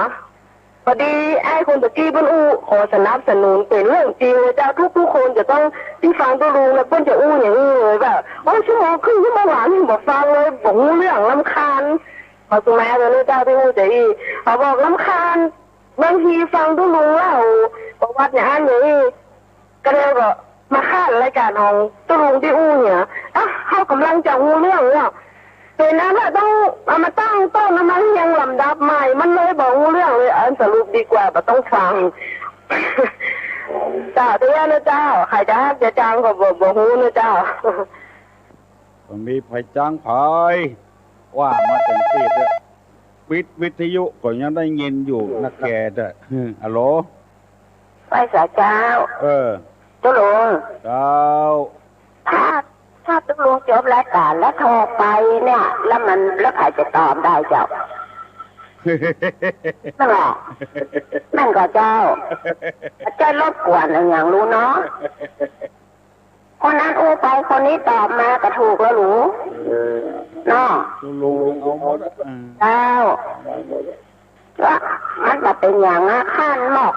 พอดีไอ้คนตะกี้เปิ้นอู้ขอสนับสนุนเป็นเรื่องจริงเลยเจ้าทุกคนจะต้องที่ฟังตัวลุงแล้วเปิ้นจะอู้อย่างนี้เลยแบบโอ้ชั่วโมงครึ่งชั่วโมงหลังที่บอกฟังเลยบอกรู้เรื่องรำคาญพอสุมาเลยเจ้าที่อู้ใจอีเขาบอกรำคาญบางทีฟังตัวลุงเล่าประวัติอย่างนี้ก็เลยก็มาคาดรายการของตัวลุงที่อู้เนี่ยเขากำลังจะอู้เรื่องเนี่ยเป็นนั้นแหละต้องเอามาตั้งต้นมายังลำดับใหม่มันเลยบอกเรื่องเลยสรุปดีกว่าแต่ต้องฟังจ้าเตี้ยนะเจ้าใครจะฮักจะจางก็บอกหูนะเจ้ามีไผจ้างไผว่ามาแต่งตีดเลยวิทยุก็ยังได้ยินอยู่นักแกแต่ฮัลโหลไปสาเจ้าตุลุงเจ้าถ้าตุลุงจบรายการแล้วโทรไปเนี่ยแล้วใครจะตอบได้เจ้านั่นแหละนั่นก็เจ้าจะรบกวนอย่างรู้เนาะคนนั้นอู้ไปคนนี้ตอบมาก็ถูกแล้วรู้เนาะลุงเอาหมดเจ้าแล้วมันจะเป็นอย่างขั้นหมอก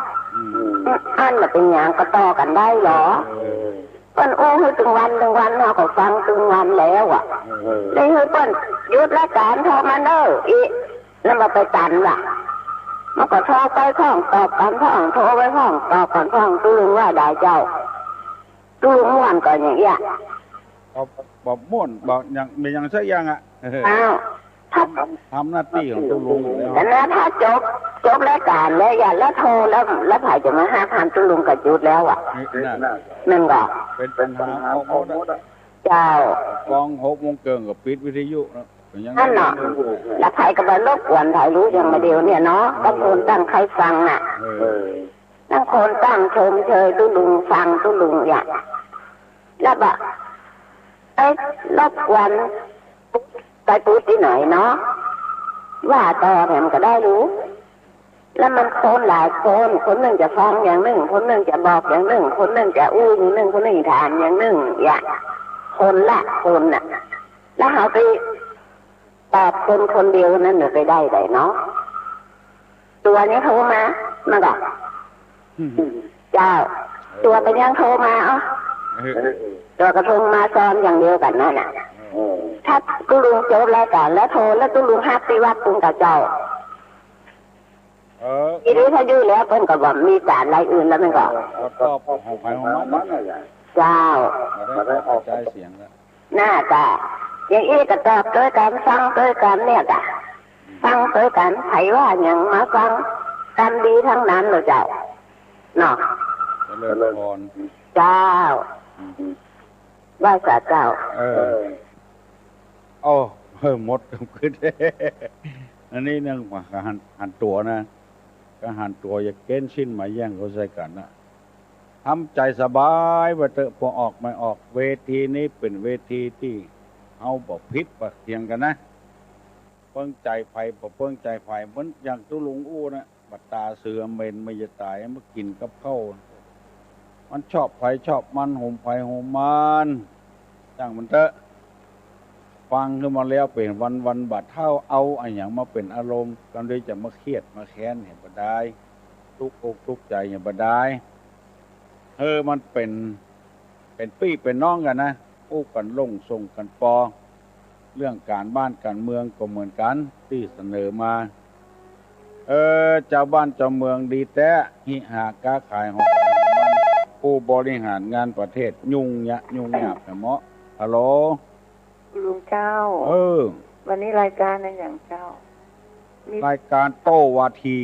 ขั้นจะเป็นอย่างก็ต่อกันได้เหรอเปิ้นอู้ให้ถึงวันเราก็ฟังถึงวันแล้วอ่ะเลยให้เปิ้นหยุดรายการโทรมาเด้ออีแล้วมาไปตันล่ะมันก็โทรไปข้องตอบกันข้องโทรไปข้องตอบกันข้องตุลุงว่าได้เจ้าตุลุงม่วนก่อนอย่างเงี้ยบอกม่วนบอกอย่างมีอย่างสักอย่างอ่ะทำหน้าที่ของตุลุงแต่นะถ้าจบรายการแล้วอย่าแล้วโทรแล้วถ่ายจะมา5,000ตุลุงกับจุดแล้วอ่ะนั่นก็เป็นปัญหาโมดเจ้ากอง6 โมงเกินกับปิดวิทยุนั่นเนาะแล้วใครก็มารบกวนถ่ายรู้อย่างมาเดียวเนี่ยเนาะบางคนตั้งใครฟังน่ะบางคนตั้งชมเชยตุลุงฟังตุลุงอย่างแล้วแบบรบกวนไปพูดที่ไหนเนาะว่าต่อแถมก็ได้รู้แล้วมันคนหลายคนหนึ่งจะฟังอย่างหนึ่งคนหนึ่งจะบอกอย่างหนึ่งคนหนึ่งจะอู้อย่างหนึ่งคนหนึ่งถามอย่างหนึ่งอย่างคนละคนน่ะแล้วเขาไปตอบคนเดียวนั่นหนูไปได้เนาะตัวนี้โทรมาก็เจ้าตัวเป็นยังโทรมาตัวกระทงมาซ้อนอย่างเดียวกันนั่นน่ะถ้าตุลุงจบรายการแล้วโทรแล้วตุลุงฮับตีวัดตุงกับเจ้าทีนี้ถ้ายืดแล้วเพิ่นก็บอกมีการอะไรอื่นแล้วมันก็ของใครของมันเจ้าได้ออกใจเสียงแล้วน่าจะอย่างอี้ก็ตอบด้วยกันฟังด้วยกันเนี่ยกะฟังด้วยกันไผว่าอย่างมาฟังกันดีทั้งนั้นเลยเจ้าเนาะเลิศพรเจ้าว่าสาเจ้าโอ้หมดขึ้นอันนี้เนื่องมาหันตัวนะก็หันตัวอย่าเก้นชิ้นมาแย่งเขาใส่กันนะทำใจสบายว่าเตอะพอออกไม่ออกเวทีนี้เป็นเวทีที่เอาบอกพิษบอกเถียงกันนะเพิ่งใจไฟพอเพิ่งใจไฟเหมือนอย่างตุลุงอู้นะบัตตาเสือเมนไม่จะตายมากินกับข้าวมันชอบไฟชอบมันห่มไฟห่มมันจังมันเตอะฟังขึ้นมาแล้วเป็นวันบัดเท่าเอาไอ้อย่างมาเป็นอารมณ์กันด้วยจะมาเครียดมาแค้นเห็นบ่ได้ทุกอกทุกใจเห็นบ่ได้มันเป็นปี้เป็นน้องกันนะอู้กันลงส่งกันปอเรื่องการบ้านการเมืองก็เหมือนกันที่เสนอมาเจ้าบ้านเจ้าเมืองดีแต่หิหาค้าขายของมันผู้บริหารงานประเทศยุ่งยากแต่เหมาะฮัลโหลลุงเจ้าวันนี้รายการอะไรอย่างเจ้ารายการโต้วาที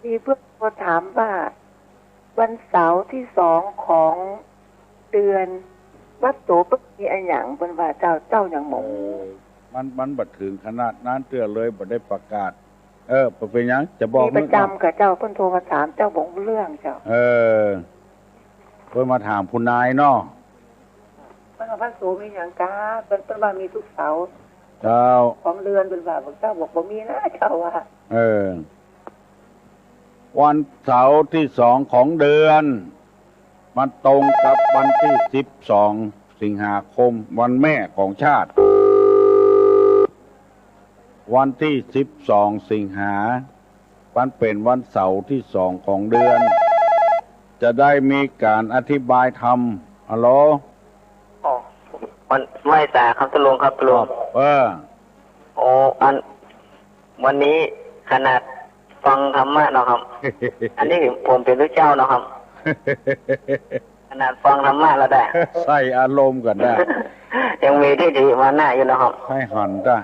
มีเพื่อนมาถามว่าวันเสาร์ที่2ของเดือนวัดโสปมีอะไรอย่างเป็นว่าเจ้าอย่างหมงมันบัดถึงขนาดนั้นเตือนเลยบัดได้ประกาศเป็นยังจะบอกมีประจำกับเจ้าเพิ่นโทรมาถามเจ้าบอกเรื่องเจ้าเพิ่นมาถามคุณนายเนาะพระโสมีอย่างกาเป็นว่ามีทุกเสาร์เจ้าของเดือนเป็นว่าเจ้าบอกบ่มีนะเจ้าว่าวันเสาร์ที่2ของเดือนมันตรงกับวันที่12 สิงหาคมวันแม่ของชาติวันที่12 สิงหา วันเป็นวันเสาร์ที่2ของเดือนจะได้มีการอธิบายธรรมฮัลโหลวันไม่สาครับตะลุงครับตะลุงโอ้วันนี้ขนาดฟังธรรมะเนาะครับ อันนี้ผมเป็นพระเจ้าเนาะครับ ขนาดฟังธรรมะแล้วได้ใส่อารมณ์กันได้ยังมีที่ดีมาหน้าอยู่นะครับให้หันได้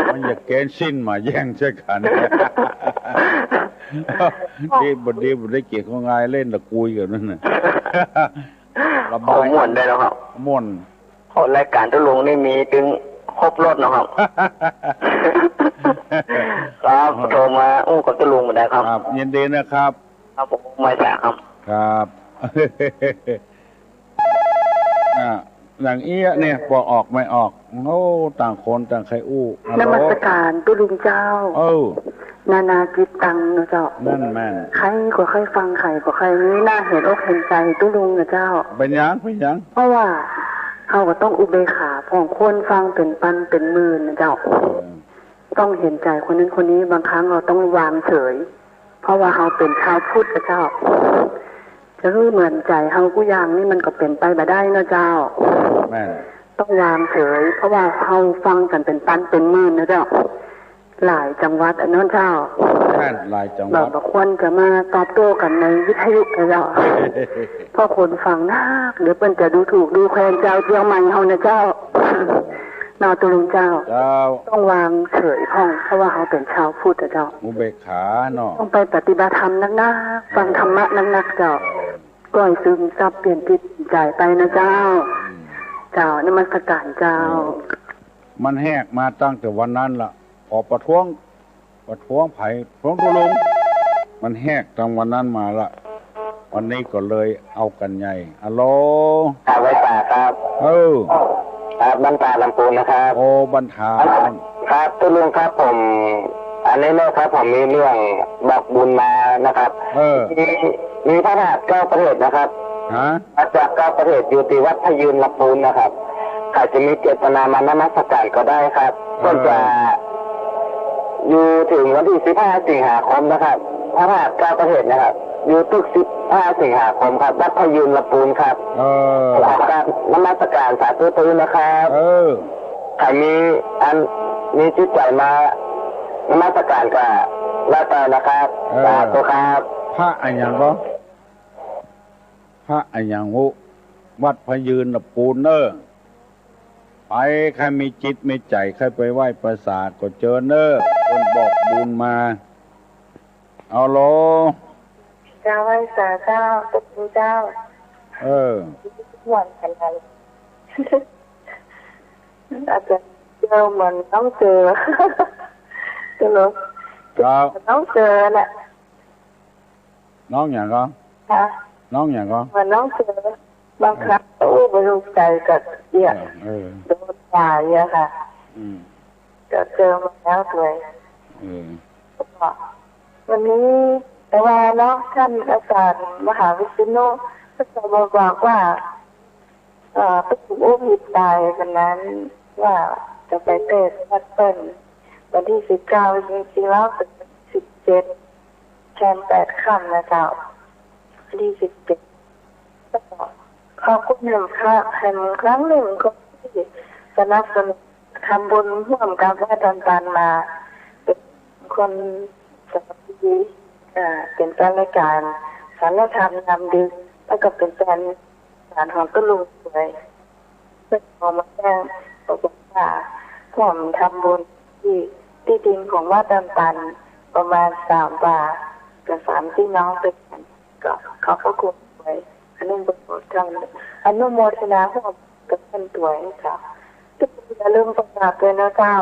มันอย่าเกณฑ์สิ้นมาแย่งใช่กันดีบดีบได้เกี่ยวกับงานเล่นตะกุยกันนั่นน่ะระบายม่วนได้แล้วครับม่วนรายการตะลุงนี่มีถึงครบรถนะครับครับโทรมากับตะลุงมาได้ครับยินดีนะครับครับผมไม่แสครับครับอย่างเอี้ยเนี่ยพอออกไม่ออกโอ้ต่างคนต่างใครอู้นมัสการตุลุงเจ้านานาจิตตังนะเจ้านั่นแม่นใครก็ใครฟังใครก็ใครนี้น่าเห็นอกเห็นใจตุลุงนะเจ้าเป็นยังเพราะว่าเขาก็ต้องอุเบกขาของคนฟังเป็นปันเป็นหมื่นนะเจ้าต้องเห็นใจคนนั้นคนนี้บางครั้งเราต้องวางเฉยเพราะว่าเขาเป็นชาวพุทธนะเจ้าจะรู้เหมือนใจเขากุยางนี่มันก็เป็นไปบ่ได้นะเจ้าต้องวางเฉยเพราะว่าเขาฟังกันเป็นปันเป็นหมื่นนะเจ้าหลายจังหวัดอันนั้นเจ้าหลายจังหวัดบางคนจะมาตอบโต้กันในวิทยุนะเจ้าเพราะคนฟังนักเดี๋ยวเปิ้นจะดูถูกดูแคลนเจ้าเจียงใหม่เฮานะเจ้านอตุลุงเจ้าต้องวางเฉยพ่องเพราะว่าเขาเป็นชาวพุทธเจ้าอุเบกขาเนาะต้องไปปฏิบัติธรรมนักๆฟังธรรมะนักๆเจ้าปล่อยซึมซับเปลี่ยนจิตใจไปนะเจ้านมัสการเจ้ามันแหกมาตั้งแต่วันนั้นล่ะออกประท้วงไผ่ท้วงตุลุงมันแหกตั้งวันนั้นมาละวันนี้ก็เลยเอากันใหญ่ฮัลโหลครับไว้ป่าครับครับบรรทาลำพูนนะครับโอ้บรรทาครับตุลุงครับผมอันนี้นะครับผมมีเรื่องบอกบุญมานะครับมีพระราช9ประเทศนะครับมาจาก9ประเทศอยู่ที่วัดพยืนลำพูนนะครับใครจะมีเจตนามานมัสการก็ได้ครับก็จะอยู่ถึงวันที่15สิงหาคมนะครับพระราช9ประเทศนะครับอยู่ทุก15สิงหาคมครับวัดพยืนลำพูนครับขอการนมัสการสาธุตื่นนะครับใครมีจิตใจมานมัสการก็แล้วแต่นะครับสาธุครับพระอัญญังก็พระอัญญังวัดพยืนลำพูนเนอไปใครมีจิตมีใจใครไปไหว้ปราสาทก็เจอเนอคนบอกบุญมาเอาโลเจ้าไหว้สาเจ้าตุกเจ้าหวานกันเลยอาจจะเจอเหมือนต้องเจอรู้ต้องเจอแหละน้องอย่างก็น้องอย่างก็เหมือนน้องเจอบางครั้งไม่รู้ใจกับเยี่ยโดนด่าเยอะค่ะก็เจอมาแล้วเลยวันนี้แต่ว่าเนาะท่านอาจารย์มหาวิษณุก็จะบอกว่าพระถูกอุ้มหิบตายวันนั้นว่าจะไปเทศวัดเปิ้ลวันที่19จริงๆแล้วถึง17แทน8ค่ำนะเจ้าวันที่17ก็เขาก็หนึ่งค่ะแห่งครั้งหนึ่งก็ที่สนับสนุนทำบุญร่วมกับพระตันมาเป็นคนสมัยดีเป็นการรายการสารธรรมนำดึกแล้วก็เป็นการสารของตุลุงสวยเพื่อเอามาแจ้งบอกว่าผมทำบุญที่ดินของวัดตันประมาณ3 บาทกับ3พี่น้องเป็นกันก็เขาก็คุมไว้อนุโมทนาพวกกับท่านตัวให้ค่ะทุกคนจะเริ่มประกาศเลยนะเจ้า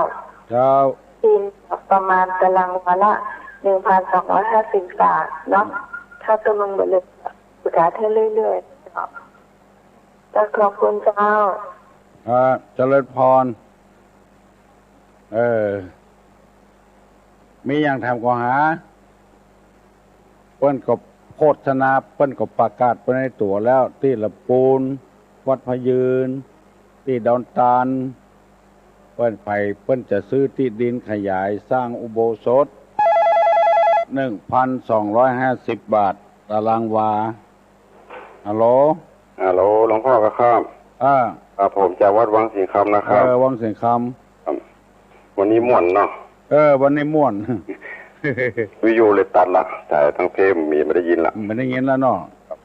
ทีมประมาณตารางวันละ1,250 บาทเนาะถ้าตัวลงไปเลยประกาศให้เรื่อยๆจะขอบคุณเจ้าเจริญพรมีอย่างทำก็หาเปิ้นก็โฆษณาเปิ้นก็ประกาศไปในตัวแล้วที่ลำพูนวัดพยืนที่ดอนตาลเปิ้นจะซื้อที่ดินขยายสร้างอุโบสถ 1,250 บาทตารางวาฮัลโหลหลวงพ่อครับครับผมจากวัดวังสิงห์คำนะครับวังสิงห์คำวันนี้ม่วนเนาะวันนี้ม่วนวิวเลยตัดละแต่ทั้งเพลงมีไม่ได้ยินละไม่ได้ยินแล้วเนาะ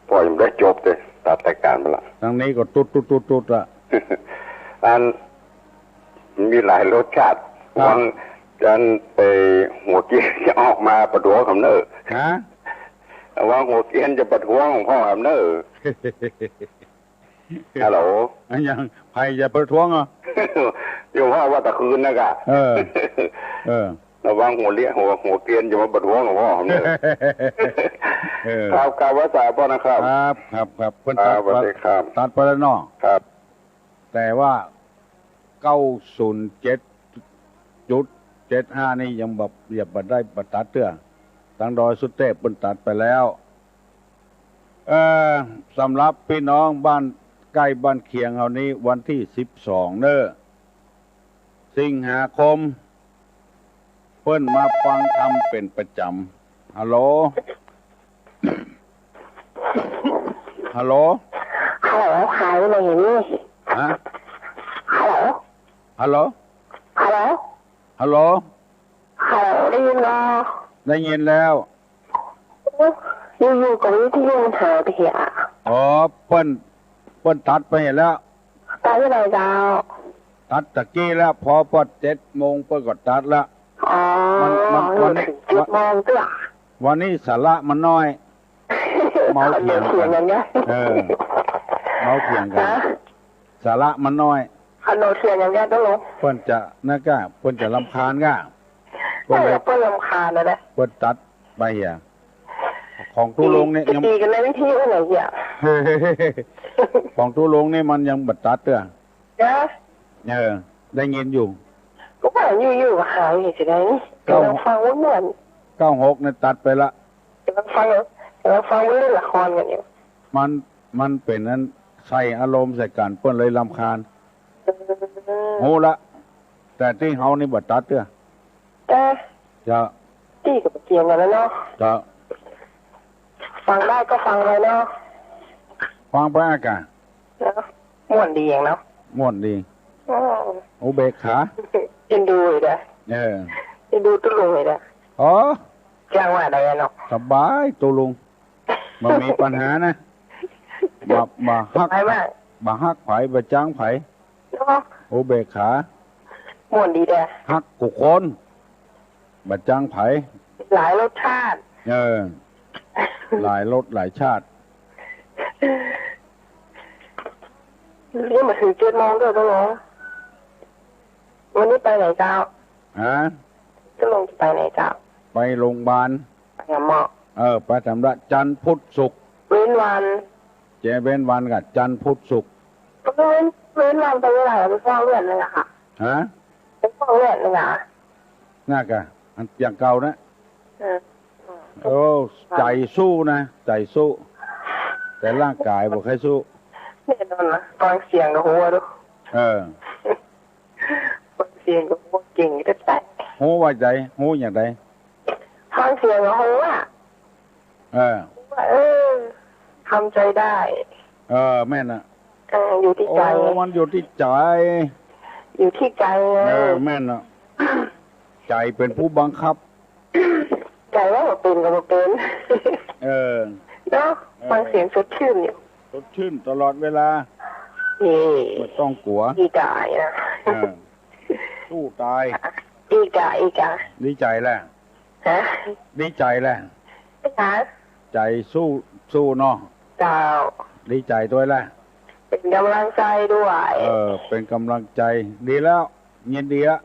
พอยังได้จบเลยตัดรายการมาละทางนี้ก็ตุ๊ดละอันมีหลายรสชาติวันจันไปหัวเกียนจะออกมาประท้วงคำเนอว่าหัวเกียนจะประท้วงของพ่อคำเนอฮัลโหลยังใครจะประท้วงอ่ะอยู่พ่อว่าตะคืนนะกะระวังหัวเลี้ยหัวเกียนจะมาประท้วงของพ่อคำเนอครับว่าสายพ่อนะครับครับเพิ่นตัดไปแล้วเนาะครับแต่ว่า907.75นี่ยังแบบเรียบบัดได้บัดตัดเตื้อทางดอยสุเทพเพิ่นตัดไปแล้วสำหรับพี่น้องบ้านใกล้บ้านเคียงเฮานี้วันที่12สิงหาคมเพิ่นมาฟังธรรมเป็นประจำฮัลโหลฮัลโหลหายไปไหนนี่ฮัลโหลได้ยินแล้วอยู่กับวิทยุมันหายไปเหรอเปิ้นตัดไปเห็นแล้วตัดที่ไหนดาวตัดตะกี้แล้วพอ7 โมงเปิ้นก็ตัดแล้ววันนี้7 โมงเตื้อวันนี้สาระมันน้อยเมาเถียงกันเมาเถียงกันสาระมันน้อยฮัลโหลเสียงอย่างนี้ต้องลงเพิ่นจะเพิ่นจะรำคาญก้าเพิ่นรำคาญนะเนี่ยเพิ่นตัดไปอ่ะของตู้ลงเนี่ยยังตีกันในวิธีอะไรอ่ะของตู้ลงนี่มันยังบัดตัดเด้อได้ยินอยู่ก็ว่าอยู่หายสิได้นี่กำลังฟังว่าเหมือน96เนี่ยตัดไปละกำลังฟังว่าเล่นละครกันอยู่มันเป็นนั้นใส่อารมณ์ใส่กันเพิ่นเลยรำคาญโหละแต่ที่เฮานี่บัดตัดเด้อจะตีกับเกียงกันแล้วเนาะจะฟังได้ก็ฟังเลยเนาะฟังไปอากาศม่วนดีอย่างเนาะม่วนดีอุเบกขาเอ็นดูเลยนะเอ็นดูตุลุงเลยนะจ้างว่าได้เนาะสบายตุลุงมันมีปัญหานะมาฮักไผ่มาจ้างไผ่โอเบกขาม่วนดีเด้อฮักกุคนมาจ้างไผ่หลายรสชาติหลายรสหลายชาตินี่มาถึง7 โมงด้วยต้องเหรอวันนี้ไปไหนเจ้าจะลงไปไหนเจ้าไปโรงพยาบาลหมอไปทำละจันทร์พุธศุกร์เว้นวันเว้นวันกับจันทร์พุธศุกร์เว้นวันไปเมื่อไหร่ไปฟ้องเลือดเลยอะค่ะไปฟ้องเลือดเลยอะน่ากะอันอย่างเก่านะใจสู้นะใจสู้แต่ร่างกายบอกให้สู้แน่นอนนะฟังเสียงกับหัวดูฟังเสียงกับหัวเก่งได้แต่หัวว่าใจหัวอย่างไรฟังเสียงกับหัวทำใจได้แม่น่ะอยู่ที่ใจมันอยู่ที่ใจอยู่ที่ใจแม่น่ะใจเป็นผู้บังคับใจว่าเป็นก็บ่เป็นเนาะฟังเสียงสดชื่นอยู่สดชื่นตลอดเวลาไม่ต้องกลัวดีใจนะสู้ตายดีใจดีใจแหละดีใจแหละใจสู้เนาะเจ้าดีใจด้วยแหละเป็นกำลังใจด้วยเป็นกำลังใจดีแล้วยินดีละ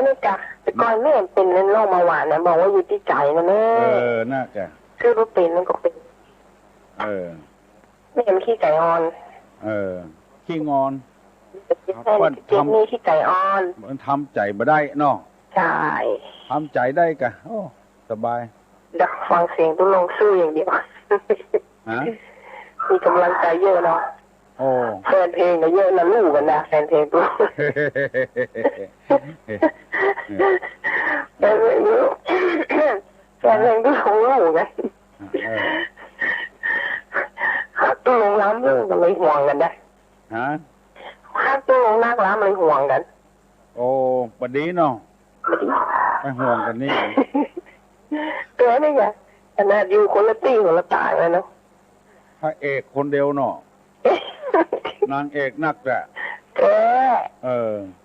นี่กะแต่ก่อนไม่เห็นเป็นเล่นโรคเบาหวานนะบอกว่าอยู่ที่ใจนะแม่น่าแกคือรู้เป็นมันก็เป็นไม่เห็นขี้ใจอ่อนขี้งอนมันเจ็บนี่ขี้ใจอ่อนมันทำใจมาได้เนาะใช่ทำใจได้กะโอ้สบายดักฟังเสียงต้องลงสู้อย่างเดียวมีกำลังใจเยอะเนาะแฟนเพลงก็เยอะนะลูกกันนะแฟนเพลงตัวแ แกเองก็รู้ไงฮักตัวลงน้ำเรื่องกันเลยห่วงกันได้ฮะฮักตัวลงนักล้ำเลยห่วงกันโอ้ประดีเนาะไปห่วงกันนี่เกิดนี่ไงขนาดอยู่คนละตีคนละตายเลยเนาะพระเอกคนเดียวเนาะนางเอกนักแหละ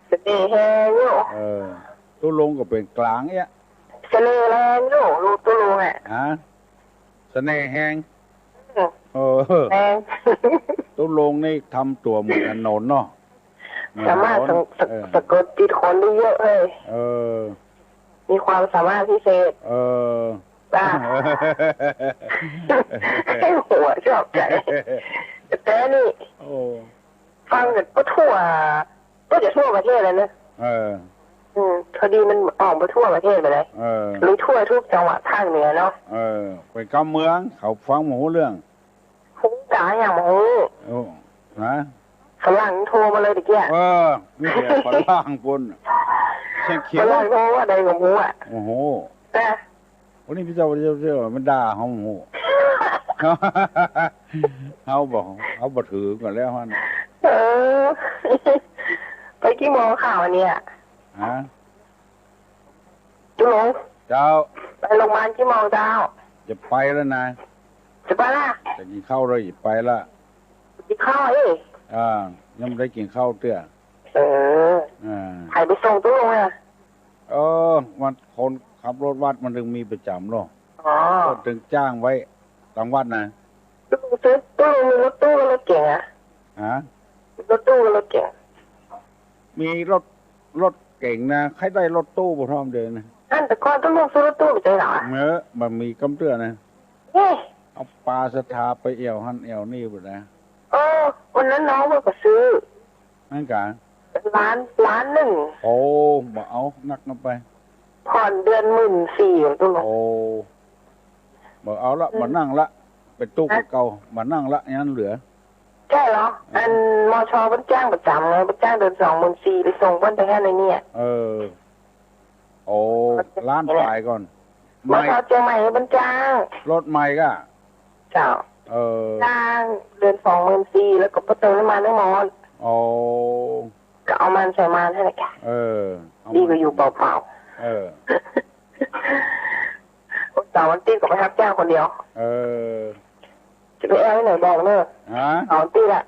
เสน่ห์แฮงโย่ตัวลงก็เป็นกลางเนี่ยเสน่ห์แรงโย่รู้ตัวลงอ่ะฮะเสน่ห์แฮงแฮงตัวลงนี่ทำตัวเหมือนถนนเนาะสามารถสะกดจิตคนได้เยอะเลยมีความสามารถพิเศษจ้าให้หัวชอบใจแต่นี่ฟังกันก็ทั่วก็จะทั่วประเทศเลยนะพอดีมันออกมาทั่วประเทศไปเลยรู้ทั่วทุกจังหวัดภาคเหนือเนาะเป็นกำเมืองเขาฟังหมูเรื่องฟุ้งจ๋าอย่างหมูนะฝรั่งโทรมาเลยตะเกียมีแต่ฝรั่งปุ่นเช่นเขียวฝรั่งโทรว่าใดของหมูโอ้โหแต่วันนี้พี่เจ้ามันด่าเขาหมูเขาบอกเขาบ่ถือก่อนแล้วฮะไปกี่โมงข่าววันนี้จุลงเจ้าไปโรงพยาบาลกี่โมงเจ้าจะไปแล้วนายจะไปละจะกินข้าวเลยไปละกินข้าวยังไม่ได้กินข้าวเตี้ยใครไปส่งตู้ลงอ่ะวันคนขับรถวัดมันถึงมีประจำหรอก็ถึงจ้างไว้ต่างวัดนะตู้มีรถตู้กับรถเก่งรถตู้กับรถเก่งมีรถเก่งนะใครได้รถตู้บ่พร้อมเดินนะแต่ก่อนต้องลงซื้อรถตู้ไปใจหรอมันมีกำเตื้อนะเอาปลาสถาไปเอวหันเอวนี่หมดนะวันนั้นน้องมันก็ซื้อนั่นกันล้านหนึ่งโอ้บ่เอานักนับไปผ่อนเดือน14,000ตัวโอ้บ่เอาละมานั่งละเป็นตู้เก่ามานั่งละงั้นเหลือใช่เหรออันมช.บันจ้างประจำเลยบันจ้างเดือน24,000ไปส่งบ้านไปแค่ในนี่โอ้ล้านปลายก่อนมช.เชียงใหม่บันจ้างรถใหม่ก็เจ้าจ้างเดือน24,000แล้วก็ประตูน้ำมันน้ำมันก็เอามันใส่มันให้เลยแกดีก็อยู่เปล่าสาววันตีก็ไปรับจ้างคนเดียวจะไปแอลที่ไหนบอกเนอะสาววันตีละ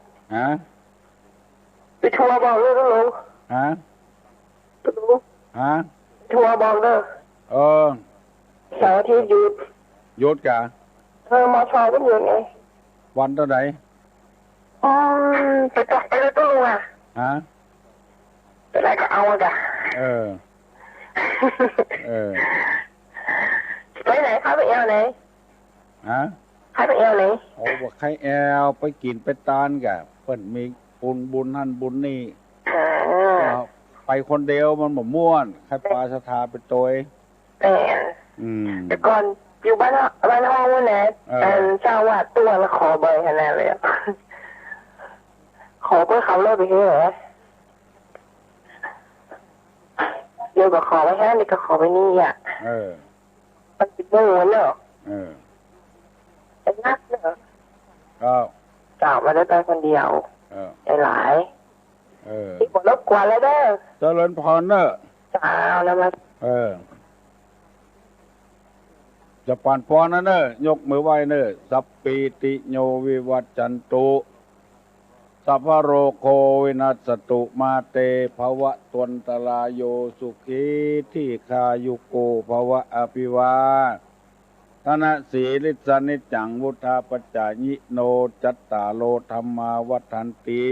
ไปทัวร์บอกเลยก็รู้ไปดูทัวร์บอกเนอะสาวที่หยุดกะมอชอก็หยุดไงวันเท่าไหร่ไปต่อไปเลยตู้ลุงไปไหนก็เอาอ่ะไปไหนเขาไปแอลไหนใครไปแอลไหนโอ้บอกใครแอลไปกินไปตานกะเพิ่นมีบุญนั่นบุญนี่ไปคนเดียวมันบ่ม่วนใครปลาสถาไปตัวแต่ก่อนอยู่บ้านห้องวันไหนเจ้าวัดตัวแล้วขอเบอร์ขนาดเลยขอเพื่อเขาเลิกไปเหรอเดี๋ยวก็ขอไว้แค่นี้ก็ขอไปนี่มันเป็นเงินเนอะเป็นนักเนอะเจ้ามาได้ไปคนเดียวได้หลายที่ผมรบกวนแล้วเด้อเจริญพรเนอะเจ้าแล้วมาจะปั่นปอนนะเนอะยกมือไหว้เนอะสัพปิติโยวิวัจจันตุสัพพโรโควินัสตุมาเตภวะตวันตรายโยสุขีที่คายุโกภวะอภิวาทนะสีลิสนิจังวุธาปัจจายิโนจัตตาโลธรรมาวัฏันติ